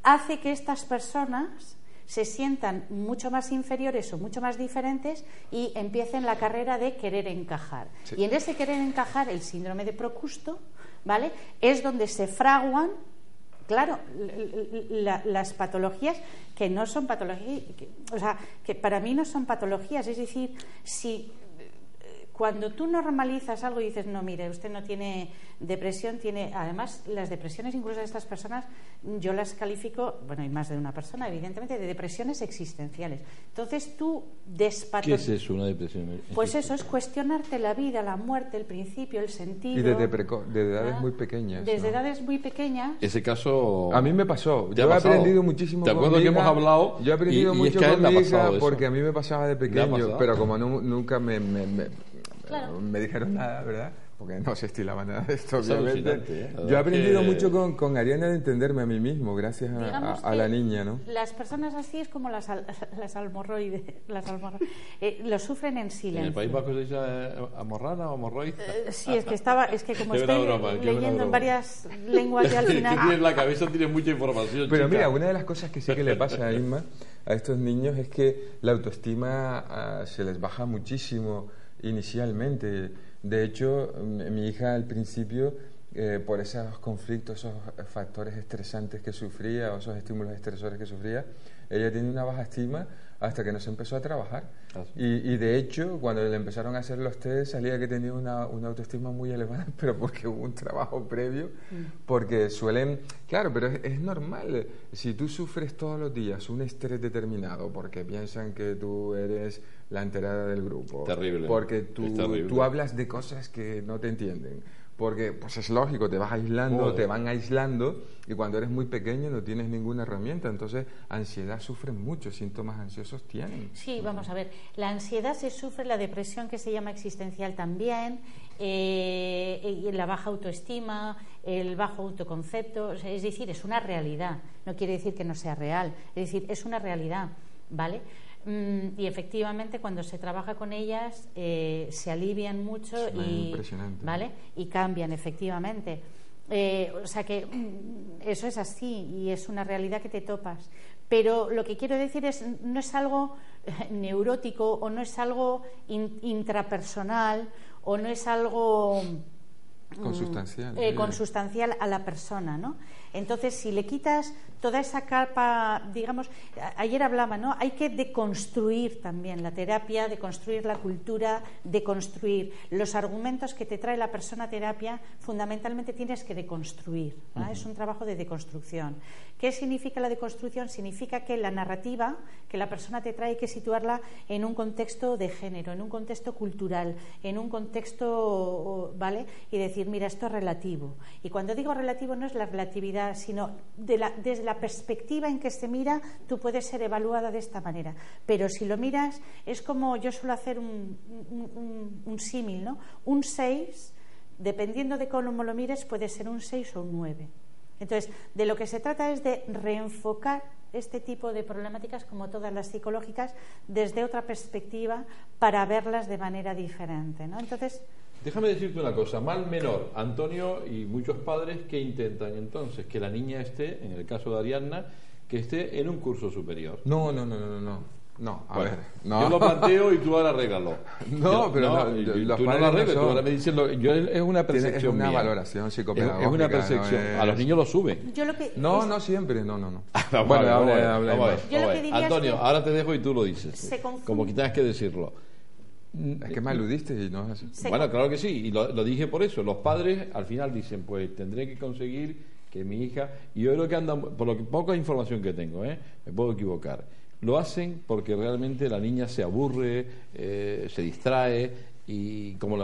hace que estas personas se sientan mucho más inferiores o mucho más diferentes y empiecen la carrera de querer encajar. Sí. Y en ese querer encajar, el síndrome de Procusto, ¿vale?, es donde se fraguan, claro, las patologías que no son patologías, o sea, que para mí no son patologías. Es decir, si cuando tú normalizas algo y dices, no, mire, usted no tiene depresión, tiene... Además, las depresiones, incluso de estas personas, yo las califico, bueno, hay más de una persona, evidentemente, de depresiones existenciales. Entonces, tú ¿Qué es eso, una depresión? Pues eso es cuestionarte la vida, la muerte, el principio, el sentido. Y de edades muy pequeñas. Desde edades muy pequeñas. Ese caso... A mí me pasó. Yo he aprendido muchísimo con mi hija. ¿Te acuerdas que hemos hablado? Yo he aprendido mucho con mi hija porque a mí me pasaba de pequeño, pero como nunca me dijeron nada, ¿verdad? Porque no se estilaba nada de esto, obviamente. Yo he aprendido mucho con Ariadna de entenderme a mí mismo, gracias a la niña, ¿no? Las personas así es como las almorroides. Lo sufren en silencio. ¿En el País Vasco se dice amorrana o hemorroide? Sí, es que como estoy leyendo en varias lenguas y al final... En la cabeza tienes mucha información. Pero mira, una de las cosas que sí que le pasa a Inma, a estos niños, es que la autoestima se les baja muchísimo inicialmente. De hecho, mi hija al principio por esos conflictos, esos factores estresantes que sufría, o esos estímulos estresores que sufría, ella tenía una baja estima hasta que no se empezó a trabajar. Y de hecho, cuando le empezaron a hacer los test, salía que tenía una autoestima muy elevada, pero porque hubo un trabajo previo, porque suelen... Claro, pero es normal. Si tú sufres todos los días un estrés determinado, porque piensan que tú eres la enterada del grupo, terrible, porque tú hablas de cosas que no te entienden, porque pues es lógico, te vas aislando, te van aislando, y cuando eres muy pequeño no tienes ninguna herramienta, entonces ansiedad sufren mucho, síntomas ansiosos tienen. Sí, vamos a ver, la ansiedad se sufre, la depresión que se llama existencial también, la baja autoestima, el bajo autoconcepto, es decir, es una realidad, no quiere decir que no sea real, es decir, es una realidad, ¿vale? Y efectivamente cuando se trabaja con ellas se alivian mucho ¿vale? Y cambian efectivamente, o sea que eso es así y es una realidad que te topas, pero lo que quiero decir es, no es algo neurótico o no es algo intrapersonal o no es algo consustancial a la persona, ¿no? Entonces, si le quitas toda esa capa, digamos, ayer hablaba, ¿no? Hay que deconstruir también la terapia, deconstruir la cultura, deconstruir los argumentos que te trae la persona a terapia, fundamentalmente tienes que deconstruir, ¿no? Es un trabajo de deconstrucción. ¿Qué significa la deconstrucción? Significa que la narrativa que la persona te trae hay que situarla en un contexto de género, en un contexto cultural, en un contexto, ¿vale? Y decir, mira, esto es relativo. Y cuando digo relativo no es la relatividad, sino desde la perspectiva en que se mira, tú puedes ser evaluada de esta manera. Pero si lo miras, es como yo suelo hacer un símil, ¿no? Un 6, dependiendo de cómo lo mires, puede ser un 6 o un 9. Entonces, de lo que se trata es de reenfocar este tipo de problemáticas, como todas las psicológicas, desde otra perspectiva para verlas de manera diferente, ¿no? Entonces, déjame decirte una cosa, mal menor, Antonio y muchos padres que intentan entonces que la niña esté, en el caso de Ariadna, que esté en un curso superior. No, a ver, no. Yo lo planteo y tú ahora arréglalo. No, pero tú no lo arreglas, tú ahora me dices es una percepción es una mía. Valoración psicopedagógica. Es una percepción. A los niños lo suben. No siempre, no. Vamos a ver. Antonio, es ahora te dejo y tú lo dices. Como que tengas que decirlo. Es que me aludiste y no es así. Bueno, claro que sí, y lo dije por eso. Los padres al final dicen, pues tendré que conseguir que mi hija, y yo creo que andan, por lo que poca información que tengo, me puedo equivocar, lo hacen porque realmente la niña se aburre, se distrae, y como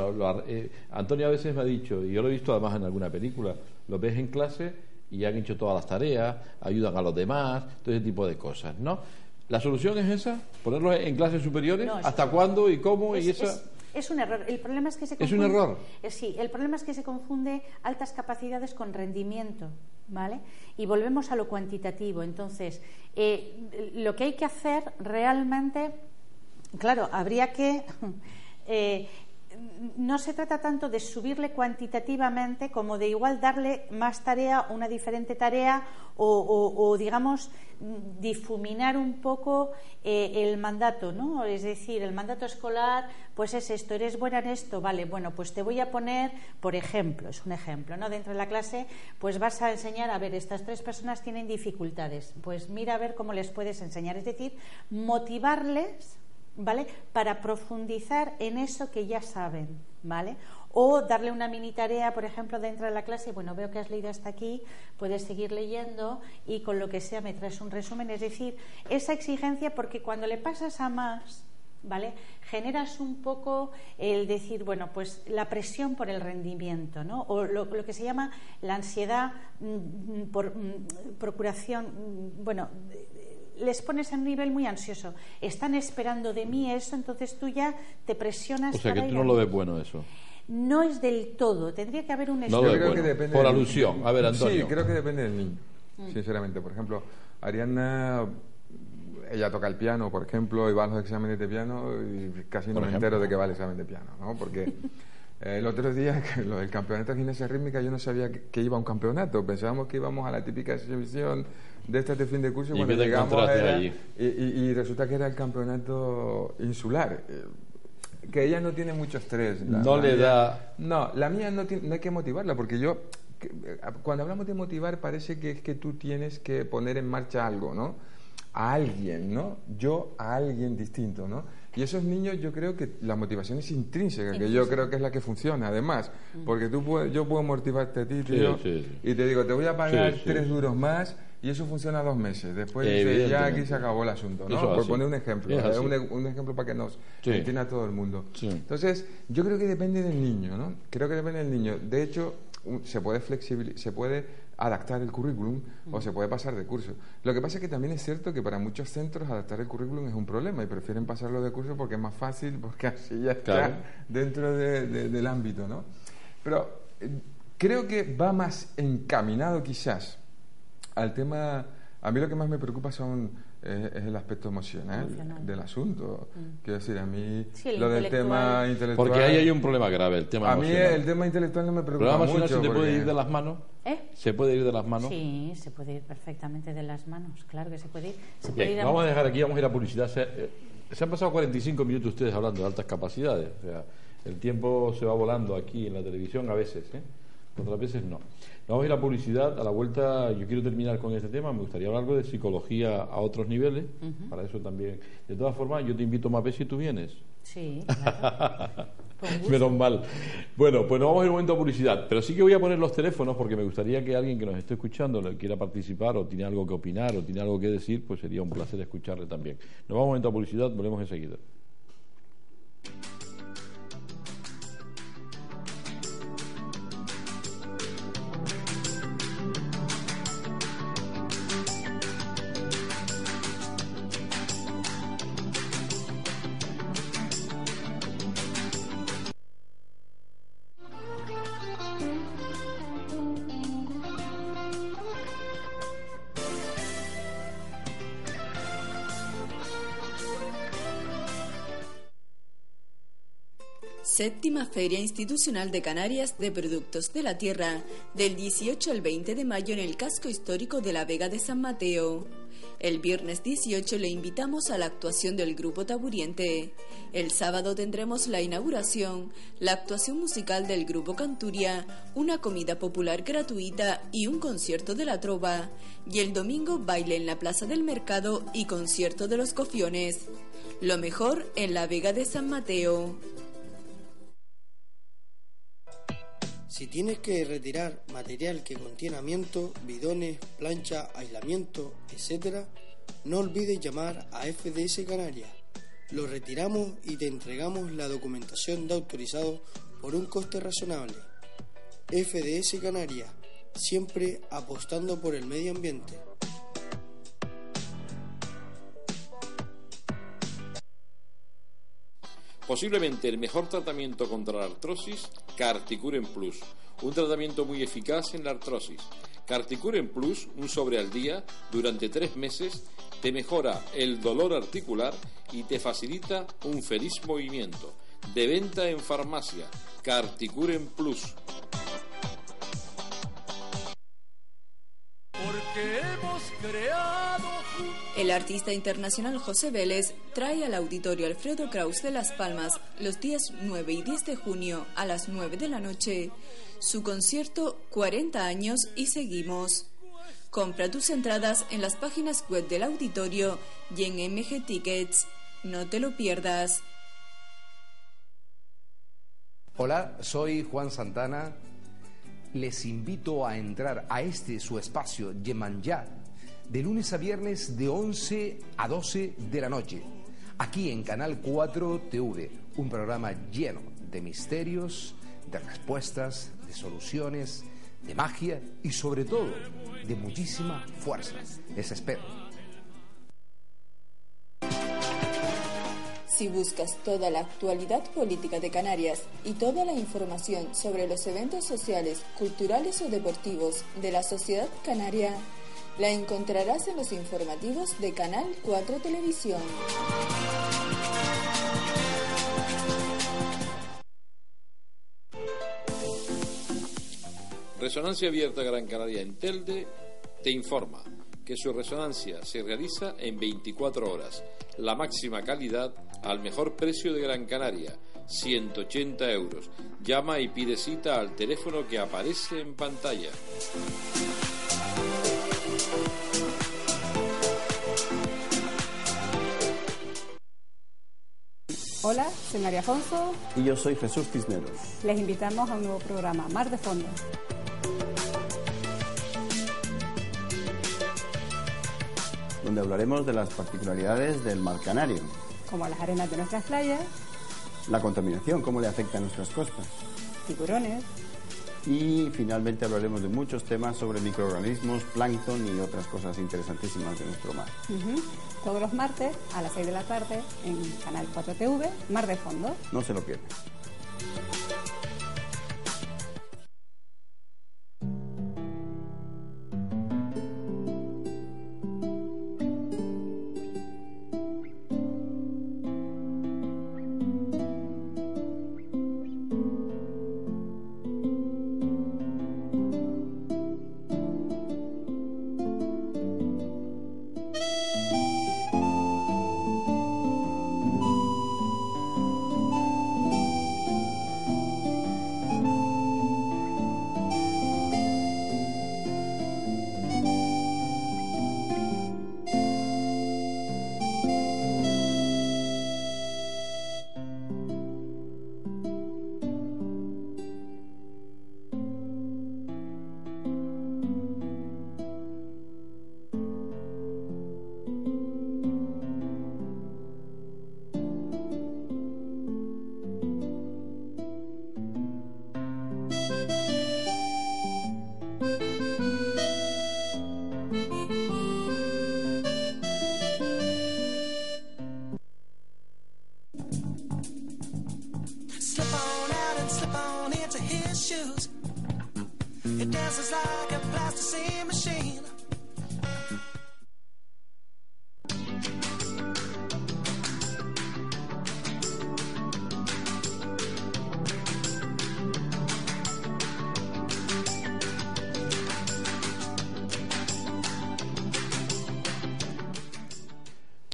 Antonio a veces me ha dicho, y yo lo he visto además en alguna película, lo ves en clase y han hecho todas las tareas, ayudan a los demás, todo ese tipo de cosas, ¿no? ¿La solución es esa? ¿Ponerlos en clases superiores? No, ¿hasta cuándo y cómo? Es un error. El problema es que se confunde. ¿Es un error? Sí, el problema es que se confunde altas capacidades con rendimiento, ¿vale? Y volvemos a lo cuantitativo. Entonces, lo que hay que hacer realmente, claro, habría que... no se trata tanto de subirle cuantitativamente como de igual darle más tarea, una diferente tarea o digamos difuminar un poco el mandato, ¿no? Es decir, el mandato escolar pues es esto, eres buena en esto, vale, bueno, pues te voy a poner, por ejemplo, es un ejemplo, ¿no? Dentro de la clase pues vas a enseñar, a ver, estas 3 personas tienen dificultades, pues mira a ver cómo les puedes enseñar, es decir, motivarles, ¿vale? Para profundizar en eso que ya saben, ¿vale? O darle una mini tarea, por ejemplo, dentro de la clase, bueno, veo que has leído hasta aquí, puedes seguir leyendo y con lo que sea me traes un resumen, es decir, esa exigencia, porque cuando le pasas a más, ¿vale? Generas un poco el decir, bueno, pues la presión por el rendimiento, ¿no? O lo que se llama la ansiedad por procuración, bueno, les pones a un nivel muy ansioso. Están esperando de mí eso, entonces tú ya te presionas. O sea, que tú no lo ves bueno eso. No es del todo. Tendría que haber un estudio. No, creo que depende por alusión. A ver, Antonio. Sí, creo que depende del niño, sinceramente. Por ejemplo, Ariadna, ella toca el piano, por ejemplo, y va a los exámenes de piano y casi no me entero de que va el examen de piano, ¿no? Porque el otro día, lo del campeonato de gimnasia rítmica, yo no sabía que iba a un campeonato. Pensábamos que íbamos a la típica exhibición de estas de fin de curso, cuando llegamos y resulta que era el campeonato insular, que ella no tiene mucho estrés. La mía no, la mía no hay que motivarla, porque yo cuando hablamos de motivar parece que es que tú tienes que poner en marcha algo, ¿no? A alguien, ¿no? Yo a alguien distinto, ¿no? Y esos niños, yo creo que la motivación es intrínseca, que yo creo que es la que funciona, además, porque yo puedo motivarte a ti, tío, y te digo, te voy a pagar 3 duros más, y eso funciona 2 meses. Después ya aquí se acabó el asunto, ¿no? Por poner un ejemplo, un ejemplo para que nos entienda todo el mundo. Entonces, yo creo que depende del niño, ¿no? Creo que depende del niño. De hecho, se puede adaptar el currículum o se puede pasar de curso. Lo que pasa es que también es cierto que para muchos centros adaptar el currículum es un problema y prefieren pasarlo de curso porque es más fácil, porque así ya está dentro del ámbito, ¿no? Pero creo que va más encaminado quizás al tema. A mí lo que más me preocupa es el aspecto emocional del asunto. Quiero decir, a mí lo del tema intelectual... Porque ahí hay un problema grave, el tema emocional. A mí el tema intelectual no me preocupa mucho. ¿El programa se puede ir de las manos? ¿Se puede ir de las manos? Sí, se puede ir perfectamente de las manos, claro que se puede ir. Bien, vamos a dejar aquí, vamos a ir a publicidad. Se han pasado 45 minutos ustedes hablando de altas capacidades. O sea, el tiempo se va volando aquí en la televisión a veces, otras veces no. Vamos a ir a publicidad. A la vuelta yo quiero terminar con este tema. Me gustaría hablar algo de psicología a otros niveles. Para eso también. De todas formas, yo te invito más veces si tú vienes. Sí, claro. Menos mal. Bueno, pues nos vamos a ir un momento a publicidad. Pero sí que voy a poner los teléfonos porque me gustaría que alguien que nos esté escuchando quiera participar o tiene algo que opinar o tiene algo que decir, pues sería un placer escucharle también. Nos vamos a un momento a publicidad. Volvemos enseguida. Séptima Feria Institucional de Canarias de Productos de la Tierra, del 18 al 20 de mayo en el casco histórico de la Vega de San Mateo. El viernes 18 le invitamos a la actuación del Grupo Taburiente. El sábado tendremos la inauguración, la actuación musical del Grupo Canturia, una comida popular gratuita y un concierto de la trova. Y el domingo baile en la Plaza del Mercado y concierto de los Cofiones. Lo mejor en la Vega de San Mateo. Si tienes que retirar material que contiene amianto, bidones, plancha, aislamiento, etc., no olvides llamar a FDS Canarias. Lo retiramos y te entregamos la documentación de autorizado por un coste razonable. FDS Canarias, siempre apostando por el medio ambiente. Posiblemente el mejor tratamiento contra la artrosis, Carticuren Plus, un tratamiento muy eficaz en la artrosis. Carticuren Plus, un sobre al día, durante 3 meses, te mejora el dolor articular y te facilita un feliz movimiento. De venta en farmacia, Carticuren Plus. Porque hemos creado. El artista internacional José Vélez trae al Auditorio Alfredo Kraus de Las Palmas los días 9 y 10 de junio a las 9 de la noche su concierto 40 años y seguimos. Compra tus entradas en las páginas web del auditorio y en MG Tickets. No te lo pierdas. Hola, soy Juan Santana. Les invito a entrar a su espacio Yemanjá de lunes a viernes de 11 a 12 de la noche, aquí en Canal 4 TV, un programa lleno de misterios, de respuestas, de soluciones, de magia y sobre todo de muchísima fuerza. Les espero. Si buscas toda la actualidad política de Canarias y toda la información sobre los eventos sociales, culturales o deportivos de la sociedad canaria, la encontrarás en los informativos de Canal 4 Televisión. Resonancia Abierta Gran Canaria en Telde te informa que su resonancia se realiza en 24 horas, la máxima calidad al mejor precio de Gran Canaria. 180 euros. Llama y pide cita al teléfono que aparece en pantalla. Hola, soy María Afonso. Y yo soy Jesús Cisneros. Les invitamos a un nuevo programa, Mar de Fondo. Donde hablaremos de las particularidades del mar Canario. Como las arenas de nuestras playas. La contaminación, cómo le afecta a nuestras costas. Tiburones. Y finalmente hablaremos de muchos temas sobre microorganismos, plancton y otras cosas interesantísimas de nuestro mar. Todos los martes a las 6 de la tarde en Canal 4TV, Mar de Fondo. No se lo pierdan.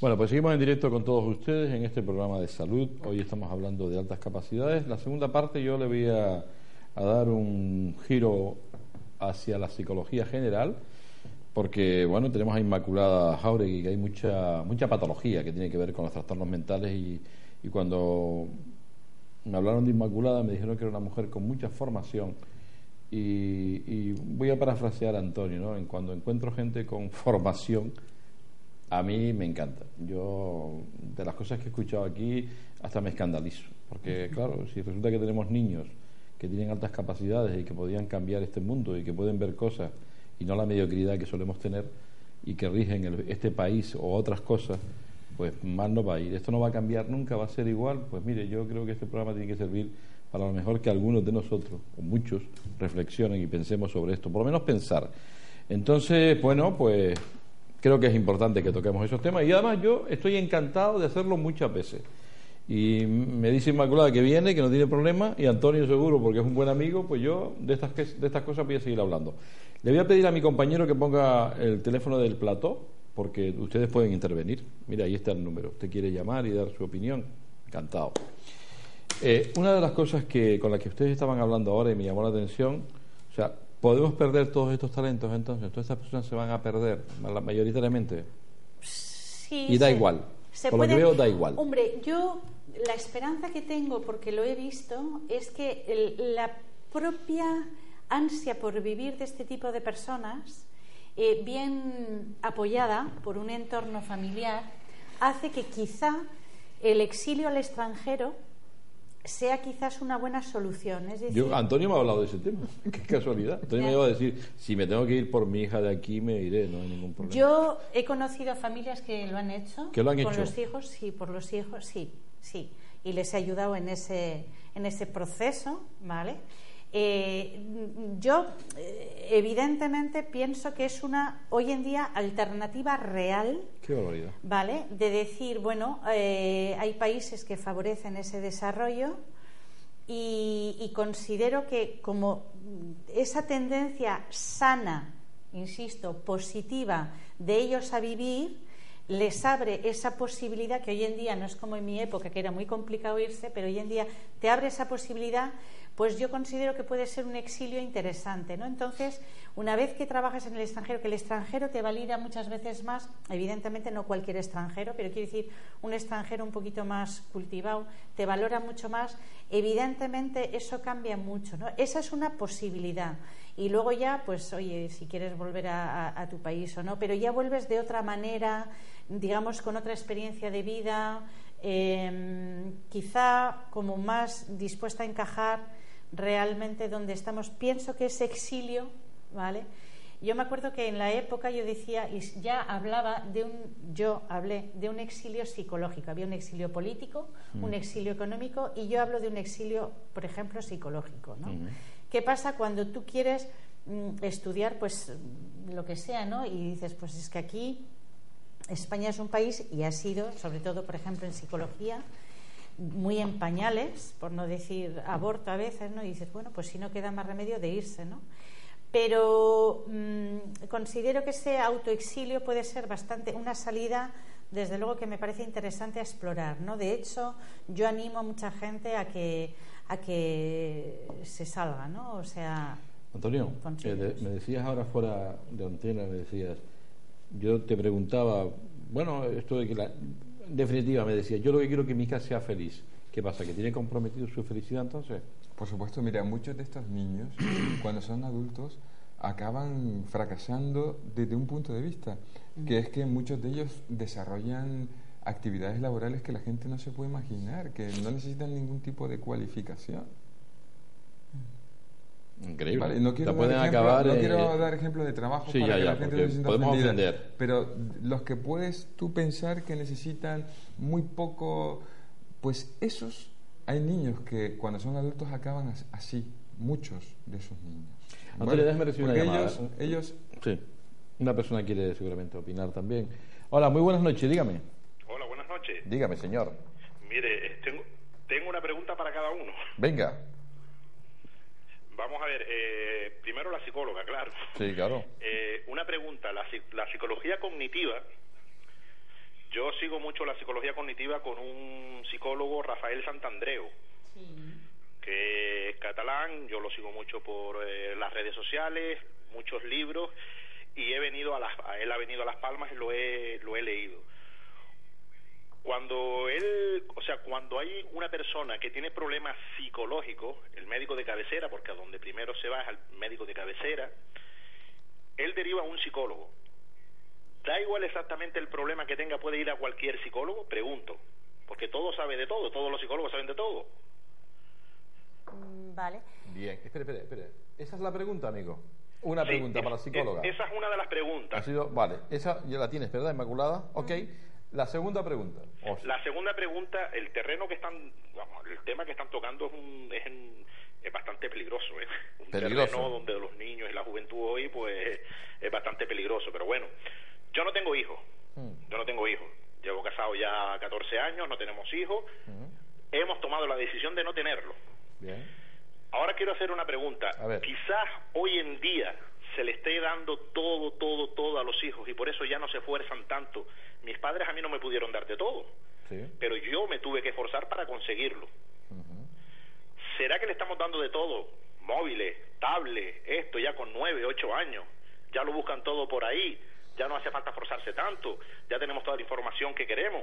Bueno, pues seguimos en directo con todos ustedes en este programa de salud. Hoy estamos hablando de altas capacidades. La segunda parte yo le voy a dar un giro hacia la psicología general, porque bueno, tenemos a Inmaculada Jáuregui, que hay mucha patología que tiene que ver con los trastornos mentales y cuando me hablaron de Inmaculada me dijeron que era una mujer con mucha formación y voy a parafrasear a Antonio, ¿no? Cuando encuentro gente con formación, a mí me encanta. Yo, de las cosas que he escuchado aquí, hasta me escandalizo. Porque, claro, si resulta que tenemos niños que tienen altas capacidades y que podían cambiar este mundo y que pueden ver cosas y no la mediocridad que solemos tener y que rigen este país o otras cosas, pues mal no va a ir. Esto no va a cambiar nunca, va a ser igual. Pues mire, yo creo que este programa tiene que servir para lo mejor que algunos de nosotros, o muchos, reflexionen y pensemos sobre esto. Por lo menos pensar. Entonces, bueno, pues creo que es importante que toquemos esos temas y además yo estoy encantado de hacerlo muchas veces. Y me dice Inmaculada que viene, que no tiene problema, y Antonio seguro, porque es un buen amigo, pues yo de estas cosas voy a seguir hablando. Le voy a pedir a mi compañero que ponga el teléfono del plató, porque ustedes pueden intervenir. Mira, ahí está el número. Usted quiere llamar y dar su opinión, encantado. Una de las cosas con las que ustedes estaban hablando ahora y me llamó la atención, o sea, ¿podemos perder todos estos talentos entonces? ¿Todas estas personas se van a perder mayoritariamente? Sí. Y da igual. Por lo que veo, da igual. Hombre, yo la esperanza que tengo, porque lo he visto, es que la propia ansia por vivir de este tipo de personas, bien apoyada por un entorno familiar, hace que quizá el exilio al extranjero sea quizás una buena solución. Es decir, Antonio me ha hablado de ese tema. Qué casualidad. Antonio me iba a decir, si me tengo que ir por mi hija de aquí, me iré, no hay ningún problema. Yo he conocido familias que lo han hecho. ¿Que lo han hecho? Con los hijos, sí, por los hijos, sí. Y les he ayudado en ese proceso, ¿vale? Yo evidentemente pienso que es una hoy en día alternativa real. Qué barbaridad. ¿Vale? De decir, bueno, hay países que favorecen ese desarrollo y considero que como esa tendencia sana, insisto, positiva de ellos a vivir, les abre esa posibilidad que hoy en día no es como en mi época, que era muy complicado irse, pero hoy en día te abre esa posibilidad, pues yo considero que puede ser un exilio interesante, ¿no? Entonces, una vez que trabajas en el extranjero, que el extranjero te valida muchas veces más, evidentemente no cualquier extranjero, pero quiero decir, un extranjero un poquito más cultivado, te valora mucho más, evidentemente eso cambia mucho, ¿no? Esa es una posibilidad. Y luego ya, pues, oye, si quieres volver a tu país o no, pero ya vuelves de otra manera, digamos, con otra experiencia de vida, quizá como más dispuesta a encajar realmente donde estamos. Pienso que ese exilio, ¿vale? Yo me acuerdo que en la época yo decía, y ya hablé de un exilio psicológico. Había un exilio político, un exilio económico, y yo hablo de un exilio, por ejemplo, psicológico, ¿no? ¿Qué pasa cuando tú quieres estudiar, pues, lo que sea, ¿no? Y dices, pues es que aquí España es un país, y ha sido, sobre todo, por ejemplo, en psicología, muy en pañales, por no decir aborto a veces, ¿no? Y dices, bueno, pues si no queda más remedio de irse, ¿no? Pero considero que ese autoexilio puede ser bastante una salida, desde luego, que me parece interesante a explorar, ¿no? De hecho, yo animo a mucha gente a que se salga, ¿no? O sea, Antonio, me decías ahora fuera de antena, me decías, yo te preguntaba, bueno, esto de que en definitiva, me decía, yo lo que quiero es que mi hija sea feliz. ¿Qué pasa? ¿Que tiene comprometido su felicidad entonces? Por supuesto, mira, muchos de estos niños, cuando son adultos, acaban fracasando desde un punto de vista, que es que muchos de ellos desarrollan actividades laborales que la gente no se puede imaginar, que no necesitan ningún tipo de cualificación. Increíble. Vale, no quiero dar ejemplos de trabajo para que la gente no se sienta ofendida, pero los que puedes tú pensar que necesitan muy poco, pues esos, hay niños que cuando son adultos acaban así, muchos de esos niños. Antonio, déjame recibir una llamada. Ellos sí, una persona quiere seguramente opinar también. Hola, muy buenas noches, dígame. Hola, buenas noches. Dígame, señor. Mire, tengo una pregunta para cada uno. Venga. Vamos a ver, primero la psicóloga, claro. Sí, claro. Una pregunta, la psicología cognitiva, yo sigo mucho la psicología cognitiva con un psicólogo, Rafael Santandreu, que es catalán, yo lo sigo mucho por las redes sociales, muchos libros, y él ha venido a Las Palmas y lo he leído. Cuando hay una persona que tiene problemas psicológicos, el médico de cabecera, porque a donde primero se va es al médico de cabecera, él deriva a un psicólogo. Da igual exactamente el problema que tenga, puede ir a cualquier psicólogo, pregunto, porque todo sabe de todo, todos los psicólogos saben de todo. Vale. Bien, espere. Esa es la pregunta, amigo. Una pregunta para la psicóloga. Esa es una de las preguntas. Vale, esa ya la tienes, ¿verdad, Inmaculada? Ok. La segunda pregunta. La segunda pregunta, el terreno que están, el tema que están tocando es bastante peligroso, ¿eh? Un terreno donde los niños y la juventud hoy, pues, es bastante peligroso. Pero bueno, yo no tengo hijos. Llevo casado ya 14 años, no tenemos hijos. Hemos tomado la decisión de no tenerlo. Bien. Ahora quiero hacer una pregunta. Quizás hoy en día se le esté dando todo a los hijos y por eso ya no se esfuerzan tanto. Mis padres a mí no me pudieron dar de todo, pero yo me tuve que esforzar para conseguirlo. ¿Será que le estamos dando de todo? Móviles, tablets, esto ya con 9, 8 años, ya lo buscan todo por ahí, ya no hace falta esforzarse tanto, ya tenemos toda la información que queremos,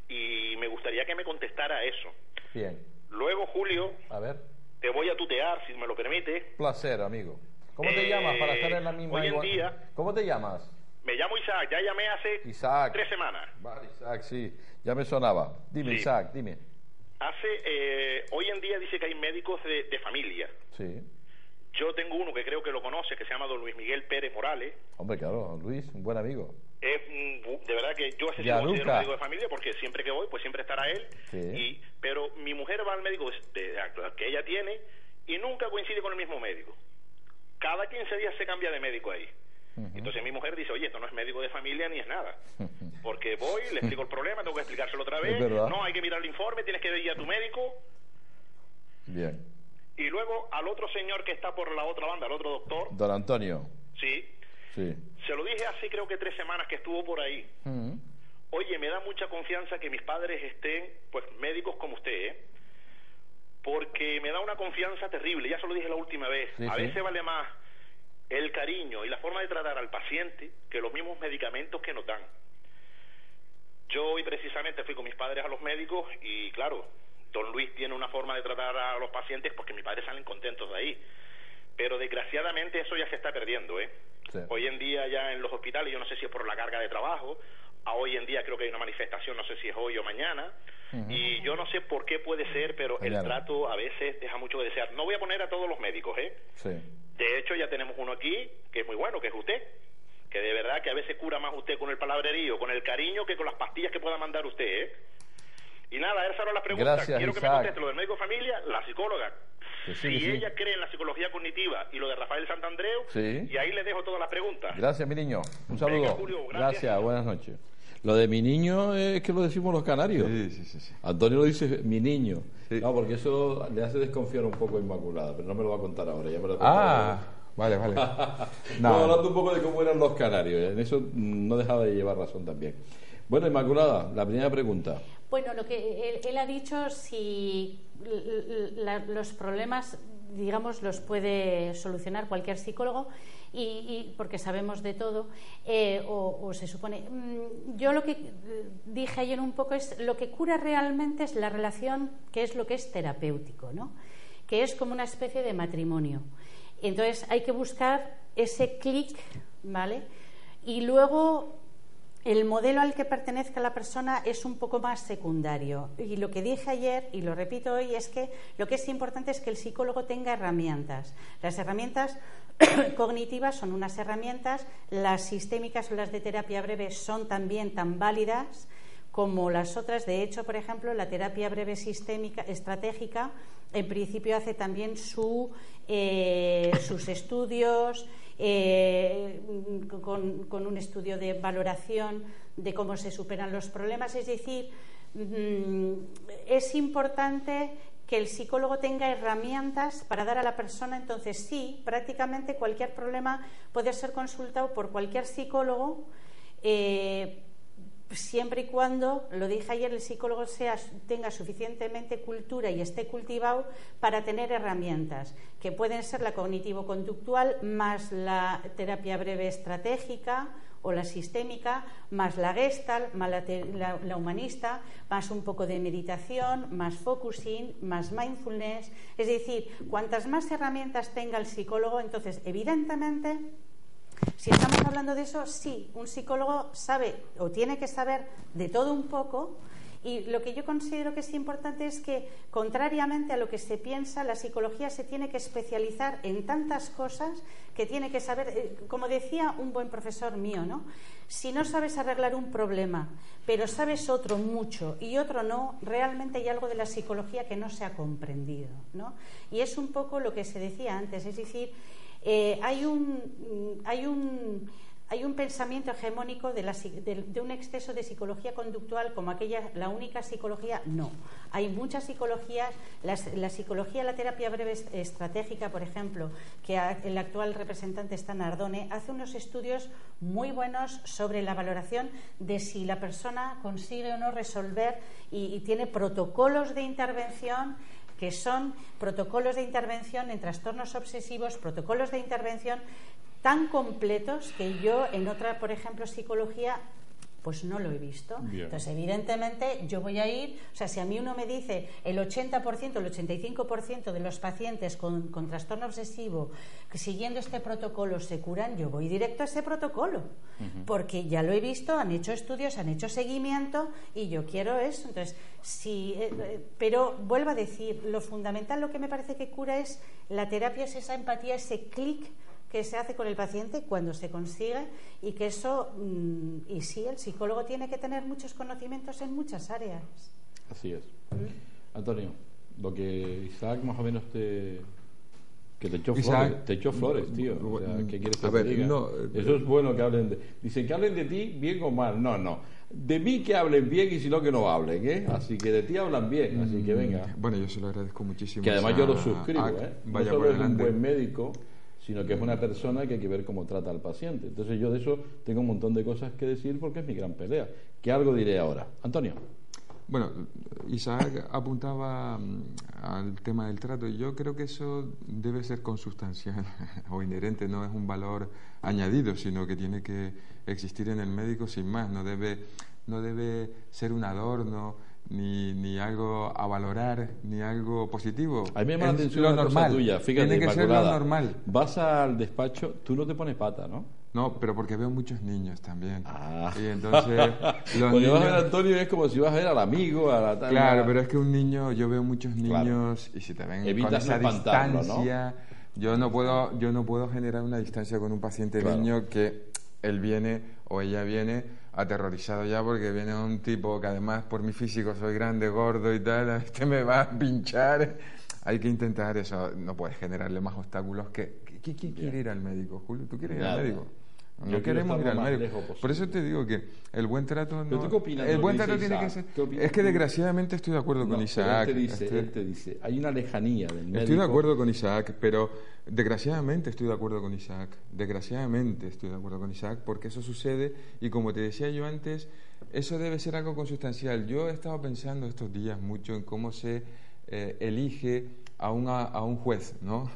y me gustaría que me contestara eso. Bien. Luego, Julio, te voy a tutear, si me lo permite. Placer, amigo. ¿Cómo te llamas para estar en la misma hoy en día? ¿Cómo te llamas? Me llamo Isaac, ya llamé hace 3 semanas. Vale, Isaac, sí, ya me sonaba. Dime, Isaac, dime. Hoy en día dice que hay médicos de familia. Sí. Yo tengo uno que creo que lo conoce, que se llama don Luis Miguel Pérez Morales. Hombre, claro, Luis, un buen amigo. De verdad que yo ese sí lo considero médico de familia porque siempre que voy, pues siempre estará él. Sí. Pero mi mujer va al médico que ella tiene y nunca coincide con el mismo médico. Cada 15 días se cambia de médico ahí. Entonces mi mujer dice, oye, esto no es médico de familia ni es nada. Porque voy, le explico el problema, tengo que explicárselo otra vez. No, hay que mirar el informe, tienes que ir a tu médico. Bien. Y luego al otro señor que está por la otra banda, al otro doctor. Don Antonio. Sí. Se lo dije hace creo que 3 semanas que estuvo por ahí. Oye, da mucha confianza que mis padres estén, pues, médicos como usted, porque me da una confianza terrible. Ya se lo dije la última vez. A veces vale más el cariño y la forma de tratar al paciente que los mismos medicamentos que nos dan. Yo hoy precisamente fui con mis padres a los médicos y, claro, don Luis tiene una forma de tratar a los pacientes pues que mis padres salen contentos de ahí. Pero desgraciadamente eso ya se está perdiendo, Sí. Hoy en día ya en los hospitales, yo no sé si es por la carga de trabajo, hoy en día creo que hay una manifestación, no sé si es hoy o mañana, y yo no sé por qué puede ser, pero el trato a veces deja mucho que desear. No voy a poner a todos los médicos, Sí. De hecho, ya tenemos uno aquí que es muy bueno, que es usted, que de verdad que a veces cura más usted con el palabrerío, con el cariño, que con las pastillas que pueda mandar usted, Y nada, esa era la pregunta. Gracias, quiero Isaac. que me conteste lo del médico de familia, la psicóloga. Si ella cree en la psicología cognitiva y lo de Rafael Santandreu, y ahí le dejo todas las preguntas. Gracias, mi niño. Un saludo. Venga, Julio, gracias, buenas noches. Lo de mi niño es que lo decimos los canarios. Sí. Antonio lo dice mi niño. No, porque eso le hace desconfiar un poco a Inmaculada, pero no me lo va a contar ahora. Ya me lo vale. No, hablando un poco de cómo eran los canarios. En eso no dejaba de llevar razón también. Bueno, Inmaculada, la primera pregunta. Bueno, lo que él ha dicho, si los problemas, digamos, los puede solucionar cualquier psicólogo, y porque sabemos de todo, o se supone. Yo lo que dije ayer un poco es, lo que cura realmente es la relación, que es lo que es terapéutico, ¿no? Que es como una especie de matrimonio. Entonces hay que buscar ese clic, ¿vale? Y luego el modelo al que pertenezca la persona es un poco más secundario. Y lo que dije ayer, y lo repito hoy, es que lo que es importante es que el psicólogo tenga herramientas. Las herramientas cognitivas son unas herramientas, las sistémicas o las de terapia breve son también tan válidas como las otras. De hecho, por ejemplo, la terapia breve sistémica estratégica en principio hace también sus estudios, con un estudio de valoración de cómo se superan los problemas. Es decir, es importante que el psicólogo tenga herramientas para dar a la persona. Entonces, sí, prácticamente cualquier problema puede ser consultado por cualquier psicólogo, siempre y cuando, lo dije ayer, el psicólogo tenga suficientemente cultura y esté cultivado para tener herramientas, que pueden ser la cognitivo-conductual, más la terapia breve estratégica o la sistémica, más la Gestalt, más la humanista, más un poco de meditación, más focusing, más mindfulness. Es decir, cuantas más herramientas tenga el psicólogo, entonces, evidentemente, si estamos hablando de eso, sí, un psicólogo sabe o tiene que saber de todo un poco, y lo que yo considero que es importante es que, contrariamente a lo que se piensa, la psicología se tiene que especializar en tantas cosas que tiene que saber, como decía un buen profesor mío, ¿no? Si no sabes arreglar un problema, pero sabes otro mucho y otro no, realmente hay algo de la psicología que no se ha comprendido, ¿no? Y es un poco lo que se decía antes, es decir, hay un pensamiento hegemónico de un exceso de psicología conductual como la única psicología. No, hay muchas psicologías. La psicología, la terapia breve estratégica, por ejemplo, que el actual representante está Nardone, hace unos estudios muy buenos sobre la valoración de si la persona consigue o no resolver, y tiene protocolos de intervención, que son protocolos de intervención en trastornos obsesivos, protocolos de intervención tan completos que yo en otra, por ejemplo, psicología, pues no lo he visto. Bien. Entonces, evidentemente, yo voy a ir, o sea, si a mí uno me dice el 80%, el 85% de los pacientes con trastorno obsesivo que siguiendo este protocolo se curan, yo voy directo a ese protocolo, porque ya lo he visto, han hecho estudios, han hecho seguimiento, y yo quiero eso. Entonces, pero vuelvo a decir, lo fundamental, lo que me parece que cura es la terapia, es esa empatía, ese clic que se hace con el paciente cuando se consigue, y que eso, y sí, el psicólogo tiene que tener muchos conocimientos en muchas áreas. Así es. Antonio, lo que Isaac más o menos te echó flores, tío. O sea, ¿qué quieres que te diga? Eso es bueno que hablen dicen que hablen de ti bien o mal. No. De mí que hablen bien, y si no, que no hablen, ¿eh? Así que de ti hablan bien, así que venga. Bueno, yo se lo agradezco muchísimo. Que además yo lo suscribo, ¿eh? No solo es un buen médico, sino que es una persona que hay que ver cómo trata al paciente. Entonces yo de eso tengo un montón de cosas que decir porque es mi gran pelea. ¿Qué algo diré ahora? Antonio. Bueno, Isaac apuntaba al tema del trato y yo creo que eso debe ser consustancial o inherente, no es un valor añadido, sino que tiene que existir en el médico sin más, no debe ser un adorno ni algo a valorar, ni algo positivo. A mí me llama la atención una cosa tuya, fíjate, tiene que ser lo normal. Vas al despacho, tú no te pones pata, ¿no? No, pero porque veo muchos niños también. Y entonces los niños... vas a ver a Antonio es como si vas a ver al amigo, a la tal. Claro, pero es que un niño, yo veo muchos niños y si te ven con esa distancia, ¿no? yo no puedo generar una distancia con un paciente niño que él viene o ella viene aterrorizado ya porque viene un tipo que además por mi físico soy grande, gordo y tal, me va a pinchar. Hay que intentar eso, no puedes generarle más obstáculos que... ¿Quién quiere ir al médico, Julio? ¿Tú quieres ir al médico? No queremos ir al médico. Por eso te digo que el buen trato no... ¿Tú qué opinas? El buen trato tiene que ser... Es que desgraciadamente estoy de acuerdo con Isaac. Él te dice, hay una lejanía del médico. Estoy de acuerdo con Isaac, pero desgraciadamente estoy de acuerdo con Isaac. Desgraciadamente estoy de acuerdo con Isaac porque eso sucede y como te decía yo antes, eso debe ser algo consustancial. Yo he estado pensando estos días mucho en cómo se elige a un juez, ¿no?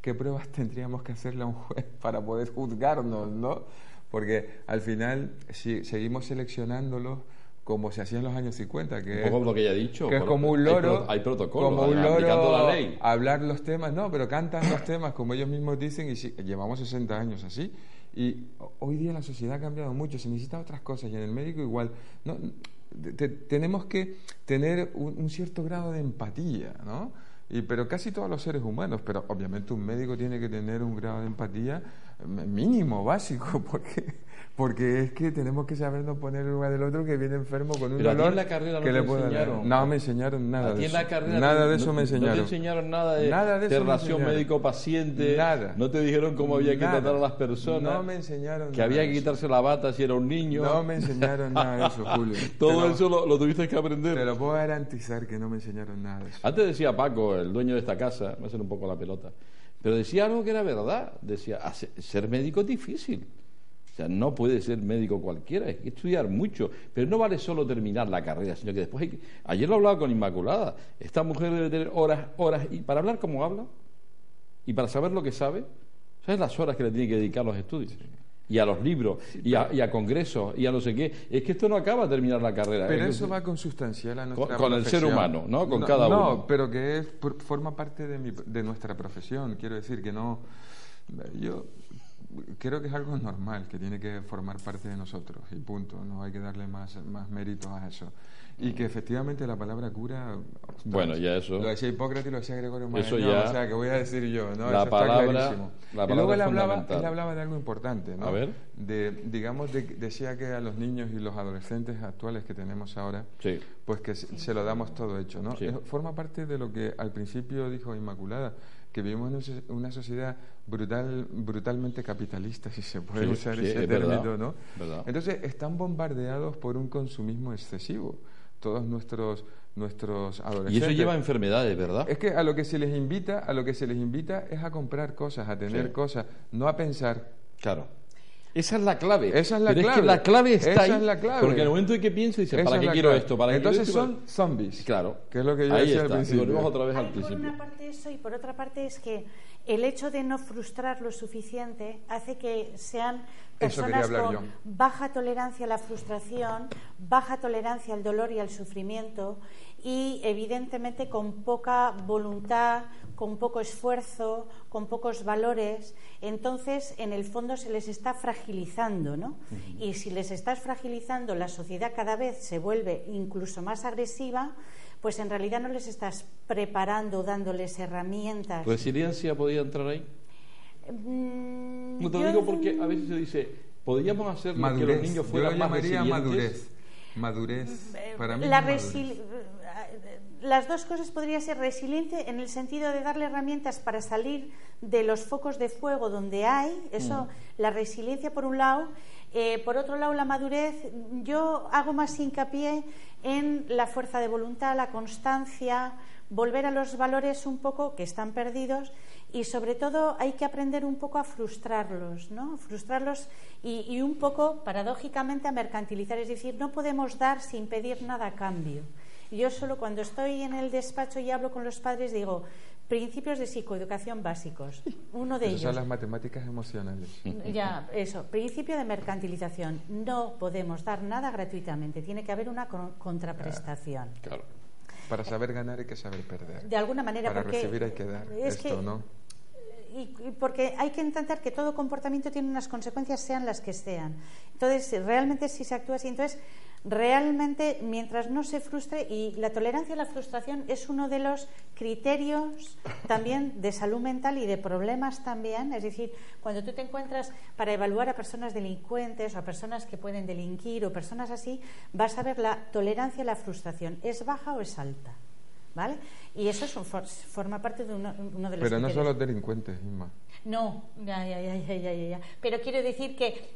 ¿Qué pruebas tendríamos que hacerle a un juez para poder juzgarnos, ¿no? Porque al final si seguimos seleccionándolos como se hacía en los años 50, que un poco lo que ya he dicho, que es como un loro, hay protocolos, como un loro aplicando la ley. Hablar los temas, no, pero cantan los temas como ellos mismos dicen y llevamos 60 años así y hoy día la sociedad ha cambiado mucho, se necesitan otras cosas y en el médico igual, ¿no? Tenemos que tener un cierto grado de empatía, ¿no? Pero casi todos los seres humanos, pero obviamente un médico tiene que tener un grado de empatía mínimo, básico, porque es que tenemos que sabernos poner en el lugar del otro que viene enfermo con un dolor en la carrera que le pueda dar. No me enseñaron nada de eso. Nada de eso me enseñaron. No te enseñaron nada de relación médico-paciente. Nada. No te dijeron cómo había que tratar a las personas. No me enseñaron que había que quitarse la bata si era un niño. No me enseñaron nada de eso, Julio. Todo eso lo tuviste que aprender. Te lo puedo garantizar que no me enseñaron nada de eso. Antes decía Paco, el dueño de esta casa, me hacen un poco la pelota, pero decía algo que era verdad. Decía, ser médico es difícil. O sea, no puede ser médico cualquiera, hay que estudiar mucho, pero no vale solo terminar la carrera, sino que después ayer lo hablaba con Inmaculada, esta mujer debe tener horas, y para hablar como habla, y para saber lo que sabe, ¿sabes las horas que le tiene que dedicar a los estudios? Y a los libros, y a congresos, y a no sé qué. Es que esto no acaba de terminar la carrera. Pero eso va consustancial a nuestra con el ser humano, ¿no? Con cada uno. No, pero que forma parte de nuestra profesión. Quiero decir que no... Yo creo que es algo normal, que tiene que formar parte de nosotros, y punto. No hay que darle más méritos a eso. Y que efectivamente la palabra cura... Bueno, ya eso... Lo decía Hipócrates y lo decía Gregorio Marañón, eso ya, o sea, que voy a decir yo, ¿no? La eso palabra, está clarísimo. La y luego él palabra hablaba de algo importante, ¿no? A ver. Decía que a los niños y los adolescentes actuales que tenemos ahora, sí, pues que se lo damos todo hecho, ¿no? Sí. Forma parte de lo que al principio dijo Inmaculada, que vivimos en una sociedad brutalmente capitalista, si se puede usar ese término, ¿no? Verdad. Entonces están bombardeados por un consumismo excesivo. Todos nuestros adolescentes. Y eso lleva a enfermedades, ¿verdad? Es que a lo que se les invita es a comprar cosas, a tener cosas, no a pensar. Claro. Esa es la clave. Esa es la clave. Es que la clave está ahí. Es la clave. Porque en el momento en que pienso, dice, ¿para qué quiero esto? Entonces son zombies. Claro. Que es lo que yo ahí decía está. al principio. Y volvemos otra vez al Por principio. una parte eso, y por otra parte es que el hecho de no frustrar lo suficiente hace que sean personas con baja tolerancia a la frustración, baja tolerancia al dolor y al sufrimiento, y evidentemente con poca voluntad, con poco esfuerzo, con pocos valores. Entonces, en el fondo se les está fragilizando, ¿no? Uh-huh. Y si les estás fragilizando, la sociedad cada vez se vuelve incluso más agresiva, pues en realidad no les estás preparando, dándoles herramientas. ¿Resiliencia podía entrar ahí? No te lo digo porque a veces se dice, podríamos hacer que los niños fueran más resilientes. Madurez. Para mí las dos cosas podría ser resiliente en el sentido de darle herramientas para salir de los focos de fuego donde hay, eso, la resiliencia por un lado. Por otro lado, la madurez, yo hago más hincapié en la fuerza de voluntad, la constancia, volver a los valores un poco que están perdidos y sobre todo hay que aprender un poco a frustrarlos, ¿no? Frustrarlos y un poco, paradójicamente, a mercantilizar. Es decir, no podemos dar sin pedir nada a cambio. Yo solo cuando estoy en el despacho y hablo con los padres digo, principios de psicoeducación básicos. Uno de ellos. Son las matemáticas emocionales. Ya, eso. Principio de mercantilización. No podemos dar nada gratuitamente. Tiene que haber una contraprestación. Claro. Para saber ganar hay que saber perder. De alguna manera. Para recibir hay que dar. ¿No? Y porque hay que entender que todo comportamiento tiene unas consecuencias, sean las que sean. Entonces, realmente si se actúa así, entonces realmente mientras no se frustre, y la tolerancia a la frustración es uno de los criterios también de salud mental y de problemas también. Es decir, cuando tú te encuentras para evaluar a personas delincuentes o a personas que pueden delinquir o personas así, vas a ver la tolerancia a la frustración, ¿es baja o es alta? ¿Vale? Y eso forma parte de uno de los Pero criterios. no son los delincuentes, Inma. No, ya. Pero quiero decir que,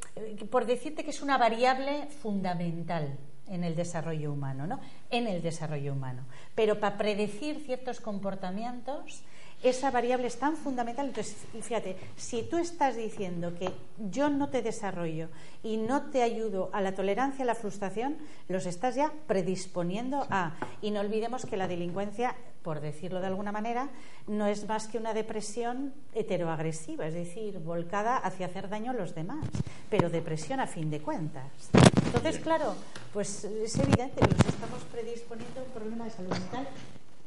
por decirte que es una variable fundamental en el desarrollo humano, ¿no? En el desarrollo humano. Pero para predecir ciertos comportamientos, esa variable es tan fundamental. Entonces, fíjate, si tú estás diciendo que yo no te desarrollo y no te ayudo a la tolerancia a la frustración, los estás ya predisponiendo a. Y no olvidemos que la delincuencia, por decirlo de alguna manera, no es más que una depresión heteroagresiva, es decir, volcada hacia hacer daño a los demás, pero depresión a fin de cuentas. Entonces, claro, pues es evidente que los estamos predisponiendo a un problema de salud mental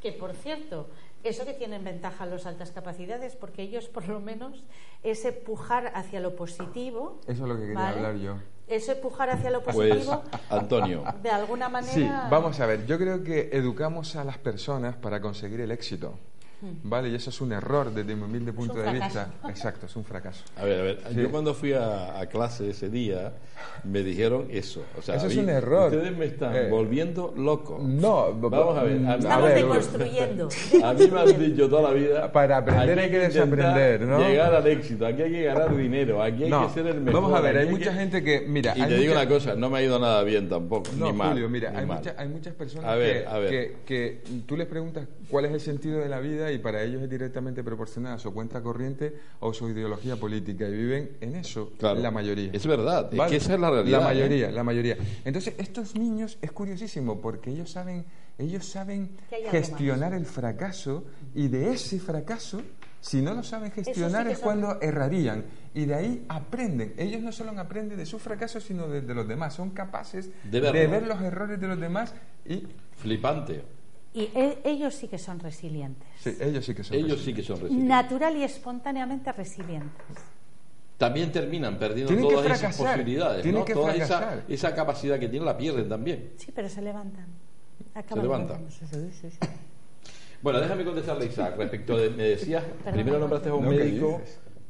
que, por cierto, eso que tienen ventaja los altas capacidades, porque ellos por lo menos ese pujar hacia lo positivo. Eso es lo que quería hablar yo. Ese pujar hacia lo positivo. Pues, Antonio. De alguna manera. Sí, vamos a ver. Yo creo que educamos a las personas para conseguir el éxito. Vale, y eso es un error desde mi humilde punto de vista. Exacto, es un fracaso. A ver, sí. Yo cuando fui a clase ese día me dijeron eso. O sea, eso es un error. Ustedes me están volviendo loco. No, vamos a ver. Estamos deconstruyendo. A mí me han dicho toda la vida. Para aprender hay que desaprender, ¿no? Llegar al éxito. Aquí hay que ganar dinero. Aquí hay que ser el mejor. Vamos a ver, hay mucha gente que, mira, y te digo una cosa, no me ha ido nada bien tampoco. No, ni mal. Julio, mira, hay muchas personas que tú les preguntas cuál es el sentido de la vida y para ellos es directamente proporcional a su cuenta corriente o su ideología política y viven en eso, claro, la mayoría. Es verdad, ¿vale? Es que esa es la realidad. La mayoría. Entonces, estos niños es curiosísimo porque ellos saben gestionar el fracaso y de ese fracaso, si no lo saben gestionar es cuando errarían y de ahí aprenden. Ellos no solo aprenden de su fracaso sino de los demás, son capaces de ver los errores de los demás y... Flipante. Y ellos sí que son resilientes. Sí, ellos sí que son resilientes. Natural y espontáneamente resilientes. También terminan perdiendo todas esas posibilidades, ¿no? Toda esa capacidad que tienen la pierden también. Sí, pero se levantan. Se levantan. Sí. Bueno, déjame contestarle, Isaac, respecto de... Me decías, primero nombraste a un médico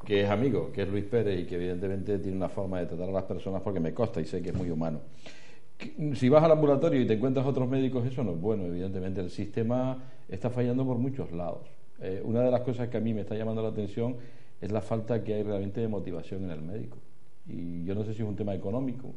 que es amigo, que es Luis Pérez, y que evidentemente tiene una forma de tratar a las personas porque me consta y sé que es muy humano. Si vas al ambulatorio y te encuentras otros médicos, eso no es bueno. Evidentemente el sistema está fallando por muchos lados. Una de las cosas que a mí me está llamando la atención es la falta que hay realmente de motivación en el médico. Y yo no sé si es un tema económico,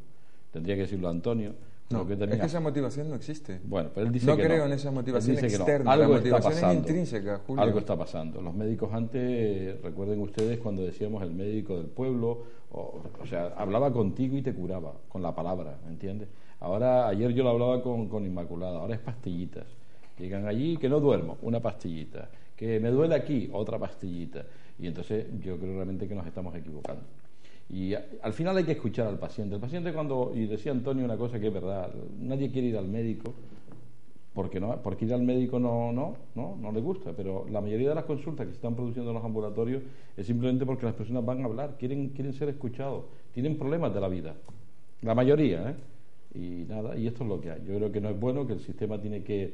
tendría que decirlo Antonio. No, es que esa motivación no existe. Bueno, pero él dice no que creo en esa motivación externa. Algo la motivación está pasando. Es intrínseca, Julio. Algo está pasando. Los médicos antes, recuerden ustedes cuando decíamos el médico del pueblo, o sea, hablaba contigo y te curaba con la palabra, ¿me entiendes? Ahora, ayer yo lo hablaba con Inmaculada, ahora es pastillitas. Llegan allí, que no duermo, una pastillita. Que me duele aquí, otra pastillita. Y entonces yo creo realmente que nos estamos equivocando. Y al final hay que escuchar al paciente. El paciente y decía Antonio una cosa que es verdad, nadie quiere ir al médico porque ir al médico no le gusta, pero la mayoría de las consultas que se están produciendo en los ambulatorios es simplemente porque las personas van a hablar, quieren ser escuchados, tienen problemas de la vida, la mayoría, y nada, y esto es lo que hay. Yo creo que no es bueno, que el sistema tiene que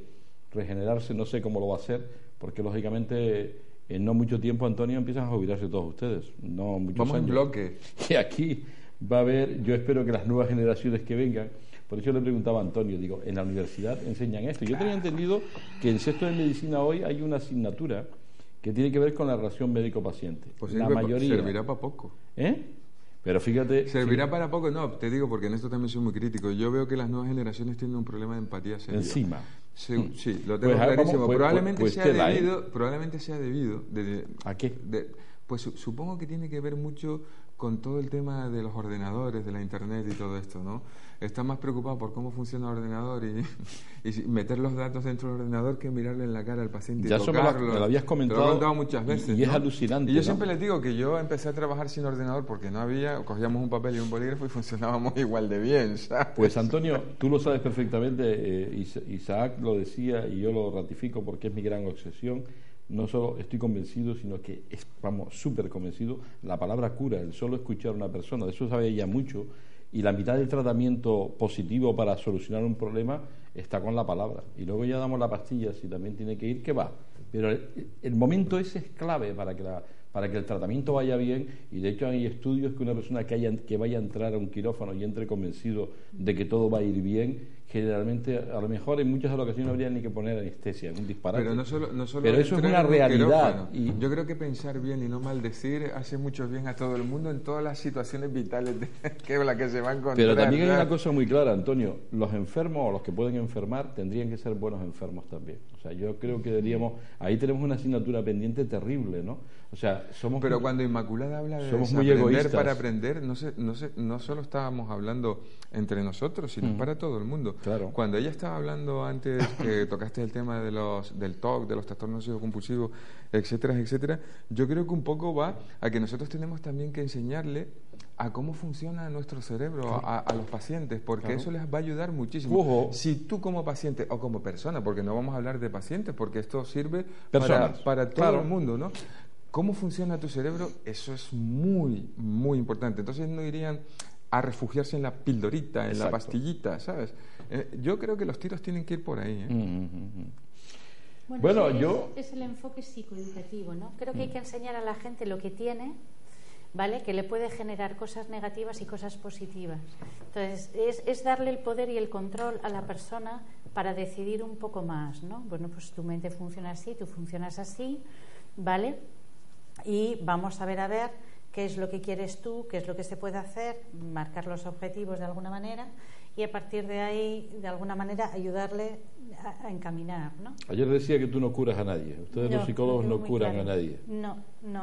regenerarse, no sé cómo lo va a hacer, porque lógicamente en no mucho tiempo, Antonio, empiezan a jubilarse todos ustedes, no muchos Vamos años. En bloque. Y aquí va a haber, yo espero que las nuevas generaciones que vengan, por eso le preguntaba a Antonio, digo, en la universidad enseñan esto. Yo tenía entendido que en sexto de medicina hoy hay una asignatura que tiene que ver con la relación médico-paciente. Pues la mayoría servirá para poco. Pero fíjate... Servirá para poco, no, te digo, porque en esto también soy muy crítico. Yo veo que las nuevas generaciones tienen un problema de empatía serio. Encima. Sí, lo tengo clarísimo. Probablemente sea debido ¿a qué? Pues supongo que tiene que ver mucho con todo el tema de los ordenadores, de la internet y todo esto, ¿no? Está más preocupado por cómo funciona el ordenador y meter los datos dentro del ordenador que mirarle en la cara al paciente y tocarlo. Me lo habías comentado. Te lo he contado muchas veces. Y es alucinante. Y yo siempre les digo que yo empecé a trabajar sin ordenador porque no había, cogíamos un papel y un bolígrafo y funcionábamos igual de bien, ¿sabes? Pues Antonio, tú lo sabes perfectamente, Isaac lo decía y yo lo ratifico porque es mi gran obsesión. No solo estoy convencido, sino que súper convencido, la palabra cura, el solo escuchar a una persona, de eso sabe ella mucho, y la mitad del tratamiento positivo para solucionar un problema está con la palabra. Y luego ya damos la pastilla, si también tiene que ir, que va. Pero el momento ese es clave para que el tratamiento vaya bien, y de hecho hay estudios que una persona que vaya a entrar a un quirófano y entre convencido de que todo va a ir bien, generalmente, a lo mejor en muchas ocasiones no habría ni que poner anestesia, un disparate. Pero no solo pero eso es una realidad. Y yo creo que pensar bien y no maldecir hace mucho bien a todo el mundo en todas las situaciones vitales que la que se va a encontrar. Pero también hay una cosa muy clara, Antonio, los enfermos o los que pueden enfermar tendrían que ser buenos enfermos también. O sea, yo creo que ahí tenemos una asignatura pendiente terrible, ¿no? O sea, pero cuando Inmaculada habla de aprender para aprender, no solo estábamos hablando entre nosotros, sino para todo el mundo. Claro. Cuando ella estaba hablando antes, que tocaste el tema del TOC, de los trastornos compulsivos, etcétera, etcétera, yo creo que un poco va a que nosotros tenemos también que enseñarle a cómo funciona nuestro cerebro a los pacientes, porque eso les va a ayudar muchísimo. Si tú como paciente o como persona, porque no vamos a hablar de pacientes, porque esto sirve para todo el mundo, ¿no? ¿Cómo funciona tu cerebro? Eso es muy, muy importante. Entonces no irían a refugiarse en la pildorita, en la pastillita, ¿sabes? Yo creo que los tiros tienen que ir por ahí. Bueno, es el enfoque psicoeducativo, ¿no? Creo que hay que enseñar a la gente lo que tiene, ¿vale? Que le puede generar cosas negativas y cosas positivas. Entonces, es darle el poder y el control a la persona para decidir un poco más, ¿no? Bueno, pues tu mente funciona así, tú funcionas así, ¿vale? Y vamos a ver qué es lo que quieres tú, qué es lo que se puede hacer, marcar los objetivos de alguna manera y a partir de ahí, de alguna manera, ayudarle a encaminar, ¿no? Ayer decía que tú no curas a nadie. Ustedes los psicólogos no curan a nadie. No,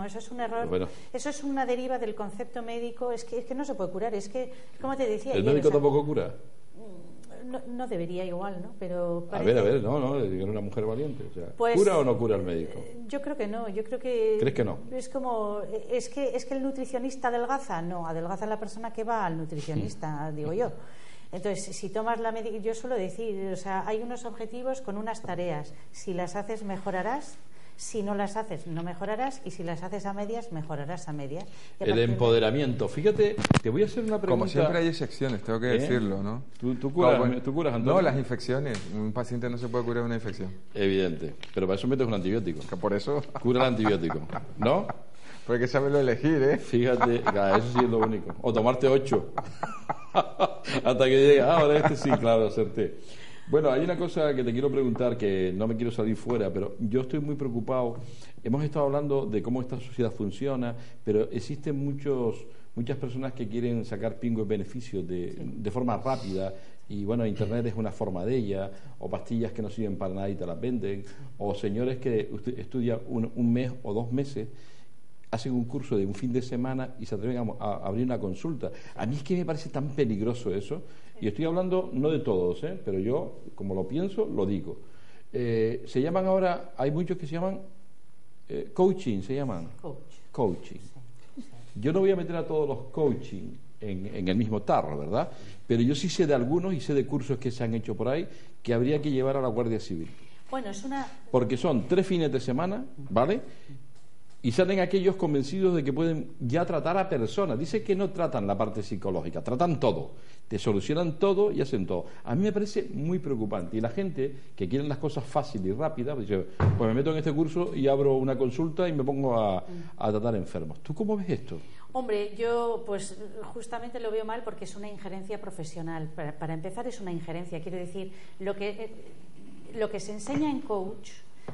eso es un error. Bueno. Eso es una deriva del concepto médico. Es que no se puede curar. Es que, como te decía... ¿El médico tampoco cura? No debería igual, ¿no? Pero a ver, no, es una mujer valiente. O sea, pues, ¿cura o no cura el médico? Yo creo que no, yo creo que... ¿Crees que no? Es como, es que el nutricionista adelgaza. No, adelgaza la persona que va al nutricionista, digo yo. Entonces, si tomas la medicación, yo suelo decir, o sea, hay unos objetivos con unas tareas. Si las haces, mejorarás. Si no las haces, no mejorarás. Y si las haces a medias, mejorarás a medias. El empoderamiento. Fíjate, te voy a hacer una pregunta. Como siempre hay excepciones, tengo que decirlo, ¿no? ¿Tú curas, Antonio? No, las infecciones. Un paciente no se puede curar una infección. Evidente. Pero para eso metes un antibiótico. Que por eso... Cura el antibiótico, ¿no? Porque hay que saberlo elegir, ¿eh? Fíjate, eso sí es lo único. O tomarte 8. Hasta que llegue, ahora sí, claro, acerté. Bueno, hay una cosa que te quiero preguntar, que no me quiero salir fuera, pero yo estoy muy preocupado. Hemos estado hablando de cómo esta sociedad funciona, pero existen muchas personas que quieren sacar pingües beneficios de forma rápida, y bueno, Internet es una forma de ella, o pastillas que no sirven para nada y te las venden, o señores que estudian un mes o 2 meses, hacen un curso de un fin de semana y se atreven a abrir una consulta. A mí es que me parece tan peligroso eso, y estoy hablando no de todos, pero yo, como lo pienso, lo digo. Se llaman ahora, hay muchos que se llaman coaching, se llaman coaching. Yo no voy a meter a todos los coaching en el mismo tarro, ¿verdad? Pero yo sí sé de algunos y sé de cursos que se han hecho por ahí que habría que llevar a la Guardia Civil. Bueno, porque son 3 fines de semana, ¿vale? Y salen aquellos convencidos de que pueden ya tratar a personas. Dice que no tratan la parte psicológica, tratan todo. Te solucionan todo y hacen todo. A mí me parece muy preocupante. Y la gente que quiere las cosas fáciles y rápidas, dice, pues me meto en este curso y abro una consulta y me pongo a tratar enfermos. ¿Tú cómo ves esto? Hombre, yo pues justamente lo veo mal porque es una injerencia profesional. Para empezar es una injerencia. Quiero decir, lo que se enseña en coach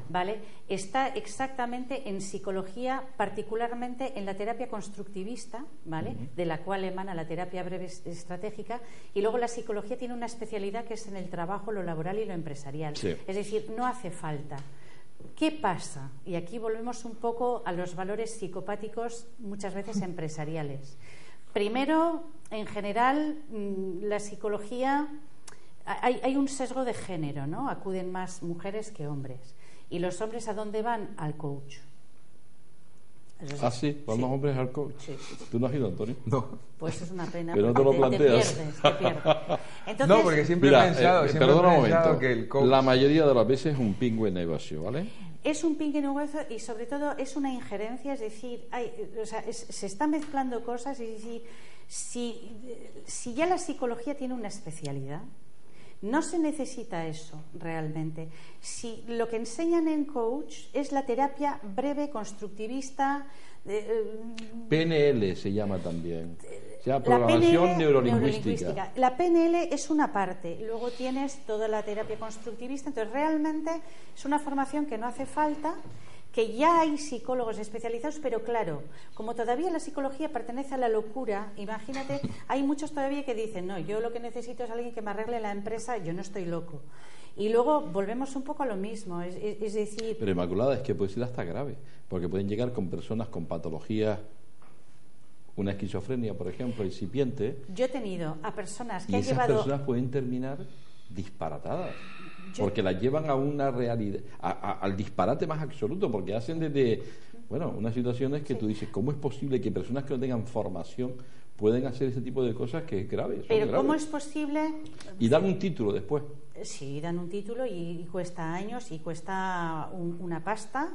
¿vale? Está exactamente en psicología, particularmente en la terapia constructivista, ¿vale? De la cual emana la terapia breve estratégica, y luego la psicología tiene una especialidad que es en el trabajo, lo laboral y lo empresarial. Sí. Es decir, no hace falta. ¿Qué pasa? Y aquí volvemos un poco a los valores psicopáticos, muchas veces empresariales. Primero, en general, la psicología, hay un sesgo de género, ¿no? Acuden más mujeres que hombres. ¿Y los hombres a dónde van? Al coach. Sí, van los hombres al coach. Sí. ¿Tú no has ido, Antonio? No. Pues es una pena. Pero no te lo planteas. Te pierdes. Entonces, no, porque siempre he pensado, perdona un momento, que el coach... la mayoría de las veces es un pingüe negocio, ¿vale? Es un pingüe negocio y sobre todo es una injerencia, es decir, se están mezclando cosas, es decir, si ya la psicología tiene una especialidad, no se necesita eso realmente. Si lo que enseñan en coach es la terapia breve, constructivista. PNL se llama también. O sea, programación neurolingüística. La PNL es una parte. Luego tienes toda la terapia constructivista. Entonces, realmente es una formación que no hace falta, que ya hay psicólogos especializados, pero claro, como todavía la psicología pertenece a la locura, imagínate, hay muchos todavía que dicen, no, yo lo que necesito es alguien que me arregle la empresa, yo no estoy loco. Y luego volvemos un poco a lo mismo, es decir... Pero Inmaculada, es que puede ser hasta grave, porque pueden llegar con personas con patologías, una esquizofrenia, por ejemplo, incipiente. Yo he tenido a personas que han llevado... Y esas personas pueden terminar disparatadas. Porque las llevan a una realidad, al disparate más absoluto, porque hacen desde, unas situaciones que tú dices, ¿cómo es posible que personas que no tengan formación pueden hacer ese tipo de cosas que es grave? Pero graves. ¿Cómo es posible? Y dan un título después. Sí, dan un título y cuesta años y cuesta una pasta.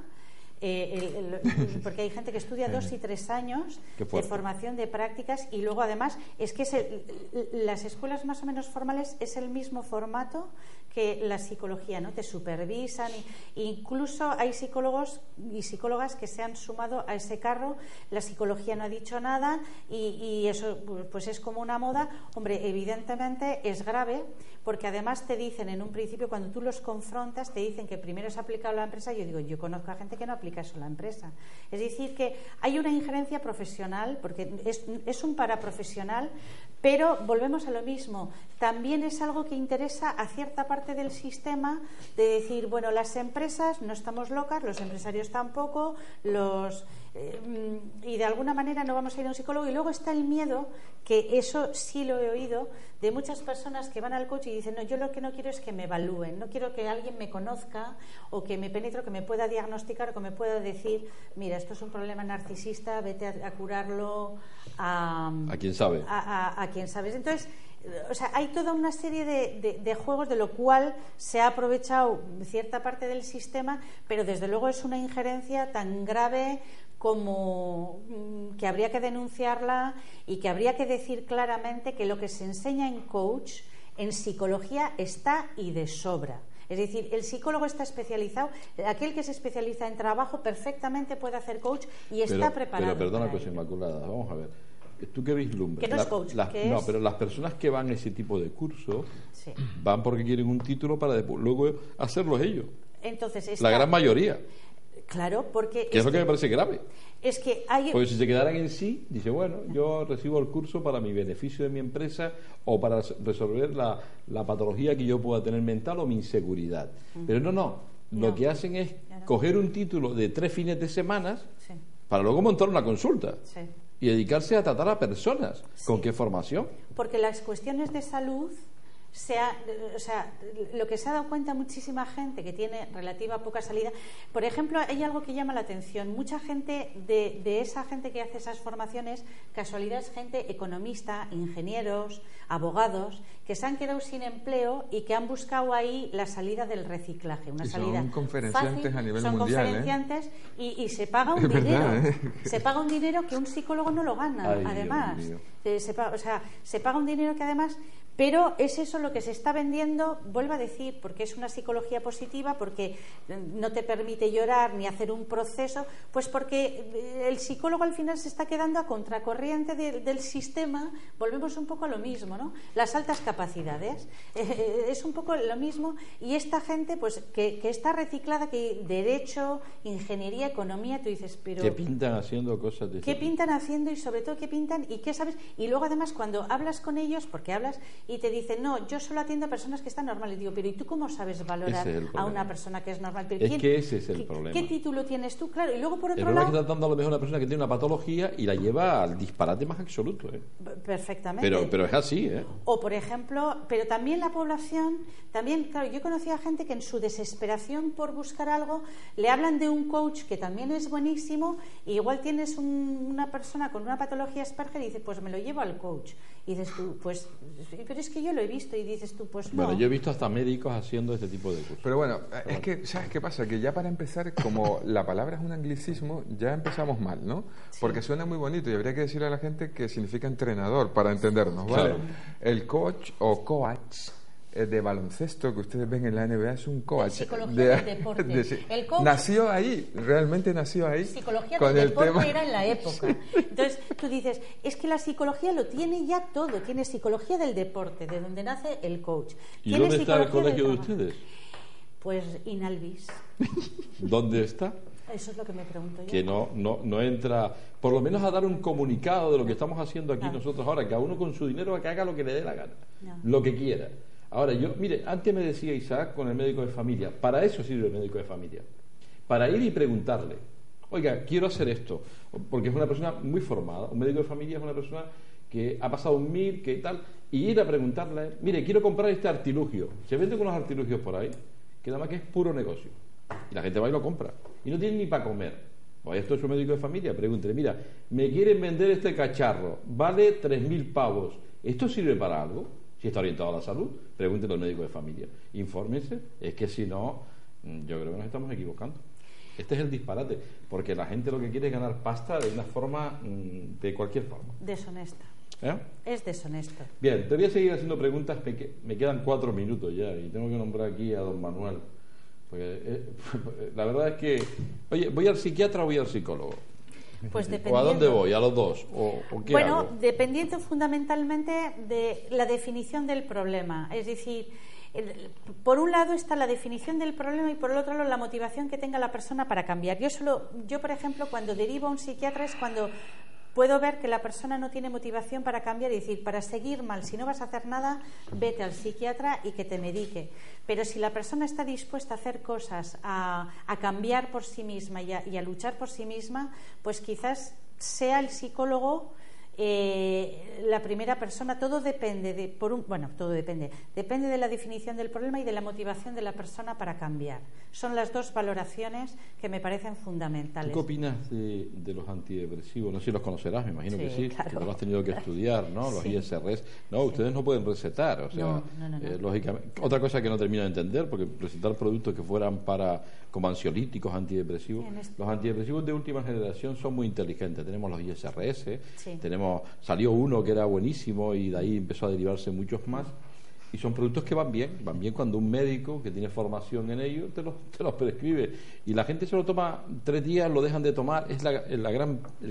Porque hay gente que estudia 2 y 3 años de formación, de prácticas, y luego además es que las escuelas más o menos formales es el mismo formato que la psicología, ¿no? Te supervisan incluso hay psicólogos y psicólogas que se han sumado a ese carro. La psicología no ha dicho nada y eso pues es como una moda. Hombre, evidentemente es grave, porque además te dicen en un principio, cuando tú los confrontas, te dicen que primero es aplicado a la empresa. Yo conozco a gente que no aplica eso a la empresa. Es decir, que hay una injerencia profesional, porque es un paraprofesional, pero volvemos a lo mismo. También es algo que interesa a cierta parte del sistema, de decir, bueno, las empresas no estamos locas, los empresarios tampoco, y de alguna manera no vamos a ir a un psicólogo. Y luego está el miedo, que eso sí lo he oído, de muchas personas que van al coach y dicen, no, yo lo que no quiero es que me evalúen, no quiero que alguien me conozca o que me penetre, o que me pueda diagnosticar o que me pueda decir, mira, esto es un problema narcisista, vete a curarlo a quien sabe. A quien sabes. Entonces, hay toda una serie de juegos, de lo cual se ha aprovechado cierta parte del sistema, pero desde luego es una injerencia tan grave como que habría que denunciarla y que habría que decir claramente que lo que se enseña en coach, en psicología, está y de sobra. Es decir, el psicólogo está especializado, aquel que se especializa en trabajo perfectamente puede hacer coach y está preparado. Pero perdona, cosa Inmaculada, vamos a ver. ¿Tú qué vislumbres? Que no es coach, pero las personas que van a ese tipo de cursos sí. van porque quieren un título para después, luego hacerlos ellos. Entonces, la gran mayoría. Claro, porque... Que es lo que me parece grave. Es que hay... Porque si se quedaran en sí, dice, bueno, yo recibo el curso para mi beneficio de mi empresa o para resolver la patología que yo pueda tener mental o mi inseguridad. Pero no. Lo que hacen es coger un título de 3 fines de semana para luego montar una consulta. Sí. Y dedicarse a tratar a personas. ¿Con qué formación? Porque las cuestiones de salud, lo que se ha dado cuenta muchísima gente que tiene relativa poca salida. Por ejemplo, hay algo que llama la atención. Mucha gente de esa gente que hace esas formaciones, casualidad, es gente economista, ingenieros, abogados, que se han quedado sin empleo y que han buscado ahí la salida del reciclaje, una salida son conferenciantes fácil, a nivel son mundial, conferenciantes y se paga un dinero. Verdad, Se paga un dinero que un psicólogo no lo gana, además. Es se paga un dinero que además... Pero es eso lo que se está vendiendo, vuelvo a decir, porque es una psicología positiva, porque no te permite llorar ni hacer un proceso, pues porque el psicólogo al final se está quedando a contracorriente del sistema. Volvemos un poco a lo mismo, ¿no? Las altas capacidades, es un poco lo mismo, y esta gente pues que está reciclada, que derecho, ingeniería, economía, tú dices, pero... ¿Qué pintan haciendo cosas de... ¿Qué pintan haciendo y sobre todo qué pintan y qué sabes? Y luego además cuando hablas con ellos, porque hablas... y te dicen, no, yo solo atiendo a personas que están normales. Digo, pero ¿y tú cómo sabes valorar a una persona que es normal? Pero es que ese es el problema. ¿Qué título tienes tú? Claro, y luego por otro lado... El problema lado... es que estás dando a lo mejor a una persona que tiene una patología y la lleva al disparate más absoluto, ¿eh? Perfectamente. Pero es así, ¿eh? O, por ejemplo, pero también la población, también, claro, yo conocí a gente que en su desesperación por buscar algo, le hablan de un coach que también es buenísimo, y igual tienes una persona con una patología Asperger y dices, pues me lo llevo al coach. Y dices tú, pues, pero es que yo lo he visto, y dices tú, pues no. Bueno, yo he visto hasta médicos haciendo este tipo de cosas. Pero bueno, es que, ¿sabes qué pasa? Que ya para empezar, como la palabra es un anglicismo, ya empezamos mal, ¿no? Sí. Porque suena muy bonito y habría que decirle a la gente que significa entrenador, para entendernos, ¿vale? Claro. El coach o coach de baloncesto que ustedes ven en la NBA es un coach. Psicología del deporte. El coach, nació ahí, realmente nació ahí. Psicología del deporte era en la época. Entonces tú dices, es que la psicología lo tiene ya todo. Tiene psicología del deporte, de donde nace el coach. ¿Y dónde está el colegio de ustedes? Pues Inalvis. ¿Dónde está? Eso es lo que me pregunto yo. Que no entra, por lo menos a dar un comunicado de lo que estamos haciendo aquí nosotros ahora, cada uno con su dinero que haga lo que le dé la gana, lo que quiera. Ahora, mire, antes me decía Isaac con el médico de familia, para eso sirve el médico de familia, para ir y preguntarle, oiga, quiero hacer esto, porque es una persona muy formada, un médico de familia es una persona que ha pasado un MIR, que tal, y ir a preguntarle, mire, quiero comprar este artilugio, se venden unos artilugios por ahí, que nada más que es puro negocio, y la gente va y lo compra, y no tiene ni para comer. Pues esto es un médico de familia, pregúntele, mira, me quieren vender este cacharro, vale 3.000 pavos, ¿esto sirve para algo? Si está orientado a la salud, pregúntele al médico de familia. Infórmense, es que si no, yo creo que nos estamos equivocando. Este es el disparate, porque la gente lo que quiere es ganar pasta de una forma, de cualquier forma. Deshonesta. ¿Eh? Es deshonesto. Bien, te voy a seguir haciendo preguntas, me quedan 4 minutos ya y tengo que nombrar aquí a don Manuel. Porque, la verdad es que, oye, ¿voy al psiquiatra o voy al psicólogo? Pues dependiendo. ¿O a dónde voy? ¿A los dos? ¿O qué bueno, hago? Dependiendo fundamentalmente de la definición del problema. Es decir, por un lado está la definición del problema y por el otro lado la motivación que tenga la persona para cambiar. Yo por ejemplo, cuando derivo a un psiquiatra es cuando puedo ver que la persona no tiene motivación para cambiar y decir, para seguir mal, si no vas a hacer nada, vete al psiquiatra y que te medique. Pero si la persona está dispuesta a hacer cosas, a cambiar por sí misma y a luchar por sí misma, pues quizás sea el psicólogo la primera persona. Todo depende depende de la definición del problema y de la motivación de la persona para cambiar. Son las dos valoraciones que me parecen fundamentales. ¿Tú qué opinas de los antidepresivos? No sé si los conocerás, me imagino que sí, claro. porque lo has tenido que estudiar, ¿no? Los ISRS. No, ustedes no pueden recetar, o sea, no. Lógicamente. Otra cosa que no termino de entender, porque recetar productos que fueran como ansiolíticos, antidepresivos. Los antidepresivos de última generación son muy inteligentes. Tenemos los ISRS, salió uno que era buenísimo y de ahí empezó a derivarse muchos más. Y son productos que van bien cuando un médico que tiene formación en ello te los prescribe. Y la gente se lo toma 3 días, lo dejan de tomar. El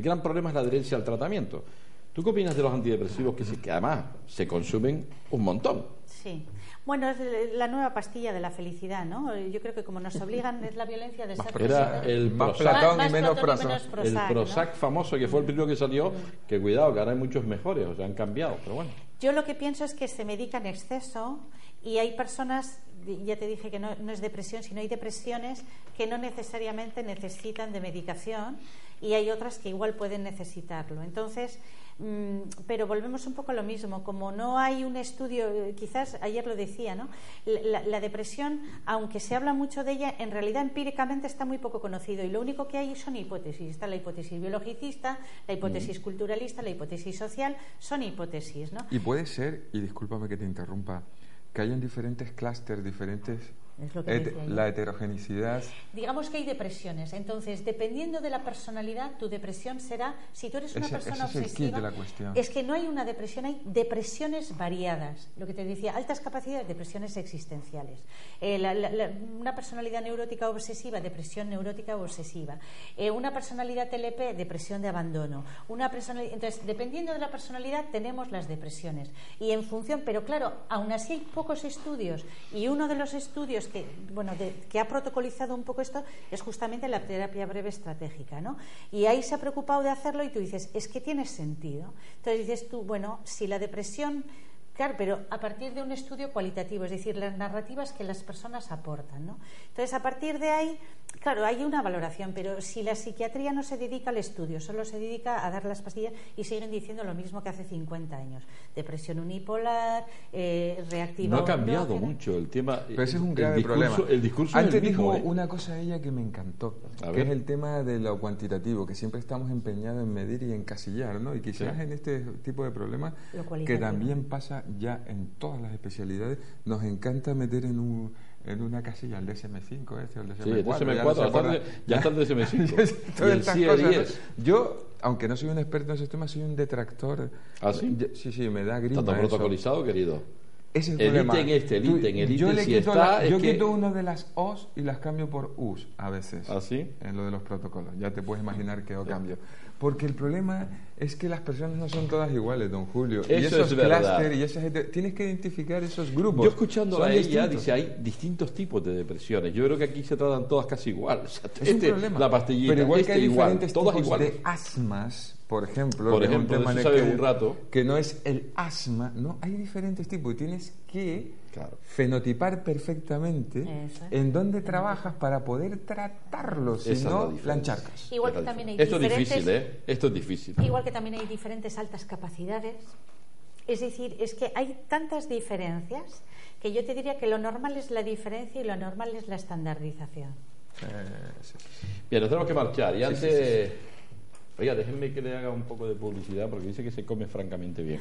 gran problema es la adherencia al tratamiento. ¿Tú qué opinas de los antidepresivos que además se consumen un montón? Sí. Bueno, es la nueva pastilla de la felicidad, ¿no? Yo creo que como nos obligan es la violencia de ser Era el más Platón y menos Prozac. El Prozac, ¿no? Famoso, que fue el primero que salió, que cuidado, que ahora hay muchos mejores, o sea, han cambiado, pero bueno. Yo lo que pienso es que se medica en exceso y hay personas, ya te dije que no es depresión, sino hay depresiones que no necesariamente necesitan de medicación y hay otras que igual pueden necesitarlo. Entonces, pero volvemos un poco a lo mismo, como no hay un estudio, quizás ayer lo decía, ¿no? La depresión, aunque se habla mucho de ella, en realidad empíricamente está muy poco conocido y lo único que hay son hipótesis. Está la hipótesis biologicista, la hipótesis culturalista, la hipótesis social, son hipótesis, ¿no? Y puede ser, y discúlpame que te interrumpa, que hayan diferentes clústeres, diferentes Es lo que decía yo. La heterogeneidad. Digamos que hay depresiones. Entonces, dependiendo de la personalidad, tu depresión será... Si tú eres una persona obsesiva... Es el kit de la cuestión. Es que no hay una depresión, hay depresiones variadas. Lo que te decía, altas capacidades, depresiones existenciales. Una personalidad neurótica obsesiva, depresión neurótica obsesiva. Una personalidad TLP, depresión de abandono. Entonces, dependiendo de la personalidad, tenemos las depresiones. Y en función... Pero claro, aún así hay pocos estudios. Y uno de los estudios que ha protocolizado un poco esto es justamente la terapia breve estratégica, ¿no? Y ahí se ha preocupado de hacerlo y tú dices, es que tiene sentido. Entonces dices tú, bueno, si la depresión... Claro, pero a partir de un estudio cualitativo, es decir, las narrativas que las personas aportan, ¿no? Entonces, a partir de ahí, claro, hay una valoración, pero si la psiquiatría no se dedica al estudio, solo se dedica a dar las pastillas y siguen diciendo lo mismo que hace 50 años. Depresión unipolar, reactiva... No ha cambiado mucho el tema. Pero ese es un grave problema. El discurso Antes es el mismo, dijo una cosa a ella que me encantó, que es el tema de lo cuantitativo, que siempre estamos empeñados en medir y encasillar, ¿no? Y quizás en este tipo de problemas, que también pasa ya en todas las especialidades, nos encanta meter en una casilla el DSM-5 o el DSM-4. Sí, el DSM-4, ya está el DSM-5 y el CIE-10. Yo, aunque no soy un experto en esos temas, soy un detractor. ¿Ah, sí? Sí, me da grima. ¿Está protocolizado, querido? Ese es el problema. Yo quito uno de las O's y las cambio por U's a veces. ¿Ah, sí? En lo de los protocolos. Ya te puedes imaginar que O cambio. Porque el problema es que las personas no son todas iguales, don Julio. Eso y esos es verdad. clústeres y esa gente, tienes que identificar esos grupos. Yo escuchando a ella, distintos. dice, hay distintos tipos de depresiones. Yo creo que aquí se tratan todas casi igual. O sea, es un problema. La pastillita, pero igual que hay diferentes todas tipos iguales. de asmas, por ejemplo, de eso sabe un rato. Que no es el asma, no, hay diferentes tipos y tienes que fenotipar perfectamente en dónde trabajas para poder tratarlos, si no la encharcas. Igual que también hay Esto es difícil, ¿eh? Esto es difícil. Igual que también hay diferentes altas capacidades. Es decir, es que hay tantas diferencias que yo te diría que lo normal es la diferencia y lo normal es la estandarización. Bien, nos tenemos que marchar. Y antes... Oiga, déjenme que le haga un poco de publicidad porque dice que se come francamente bien.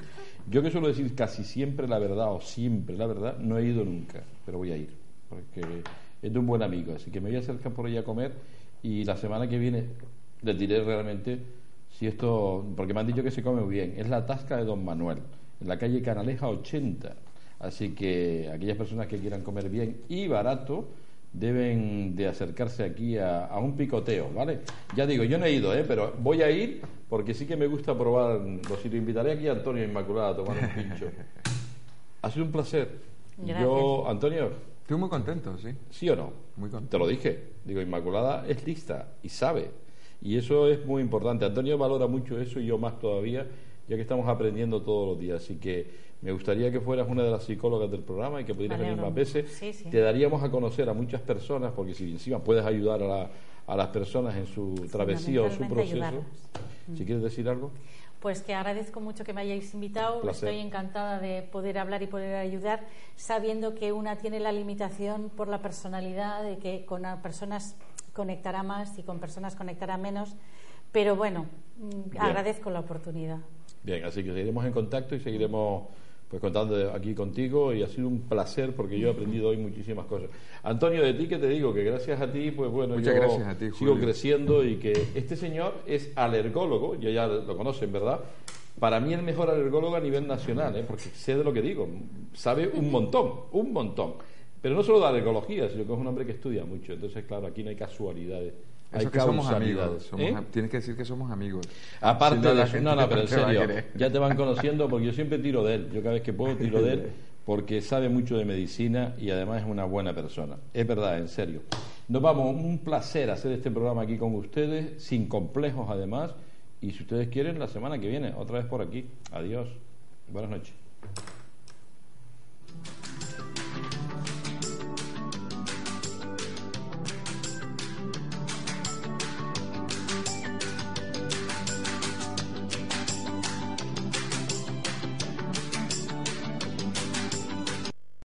Yo que suelo decir casi siempre la verdad o siempre la verdad, no he ido nunca, pero voy a ir porque es de un buen amigo, así que me voy a acercar por ahí a comer y la semana que viene les diré realmente si esto, porque me han dicho que se come muy bien. Es la Tasca de Don Manuel, en la calle Canaleja 80, así que aquellas personas que quieran comer bien y barato deben de acercarse aquí a un picoteo, ¿vale? Ya digo, yo no he ido, pero voy a ir porque sí que me gusta probar los sitios. Invitaré aquí a Antonio Inmaculada a tomar un pincho. Ha sido un placer. Gracias. Yo, Antonio... Estoy muy contento, sí. ¿Sí o no? Muy contento. Te lo dije. Digo, Inmaculada es lista y sabe. Y eso es muy importante. Antonio valora mucho eso y yo más todavía, ya que estamos aprendiendo todos los días. Así que me gustaría que fueras una de las psicólogas del programa y que pudieras venir más veces. Sí, sí. Te daríamos a conocer a muchas personas, porque si encima puedes ayudar a las personas en su travesía o su proceso. Si quieres decir algo. Pues que agradezco mucho que me hayáis invitado. Estoy encantada de poder hablar y poder ayudar, sabiendo que una tiene la limitación por la personalidad, de que con personas conectará más y con personas conectará menos. Pero bueno, agradezco la oportunidad. Bien, así que seguiremos en contacto y seguiremos pues contando aquí contigo y ha sido un placer porque yo he aprendido hoy muchísimas cosas. Antonio, de ti que te digo que gracias a ti, pues bueno, muchas gracias a ti, sigo Julio. Creciendo y que este señor es alergólogo, yo ya lo conocen, ¿verdad? Para mí el mejor alergólogo a nivel nacional, porque sé de lo que digo, sabe un montón. Pero no solo de alergología, sino que es un hombre que estudia mucho. Entonces, claro, aquí no hay casualidades. Eso que somos amigos. Tienes que decir que somos amigos. Aparte de eso, no, pero en serio, ya te van conociendo porque yo siempre tiro de él. Yo cada vez que puedo tiro de él porque sabe mucho de medicina y además es una buena persona. Es verdad, en serio. Nos vamos, un placer hacer este programa aquí con ustedes, sin complejos además. Y si ustedes quieren, la semana que viene, otra vez por aquí. Adiós. Buenas noches.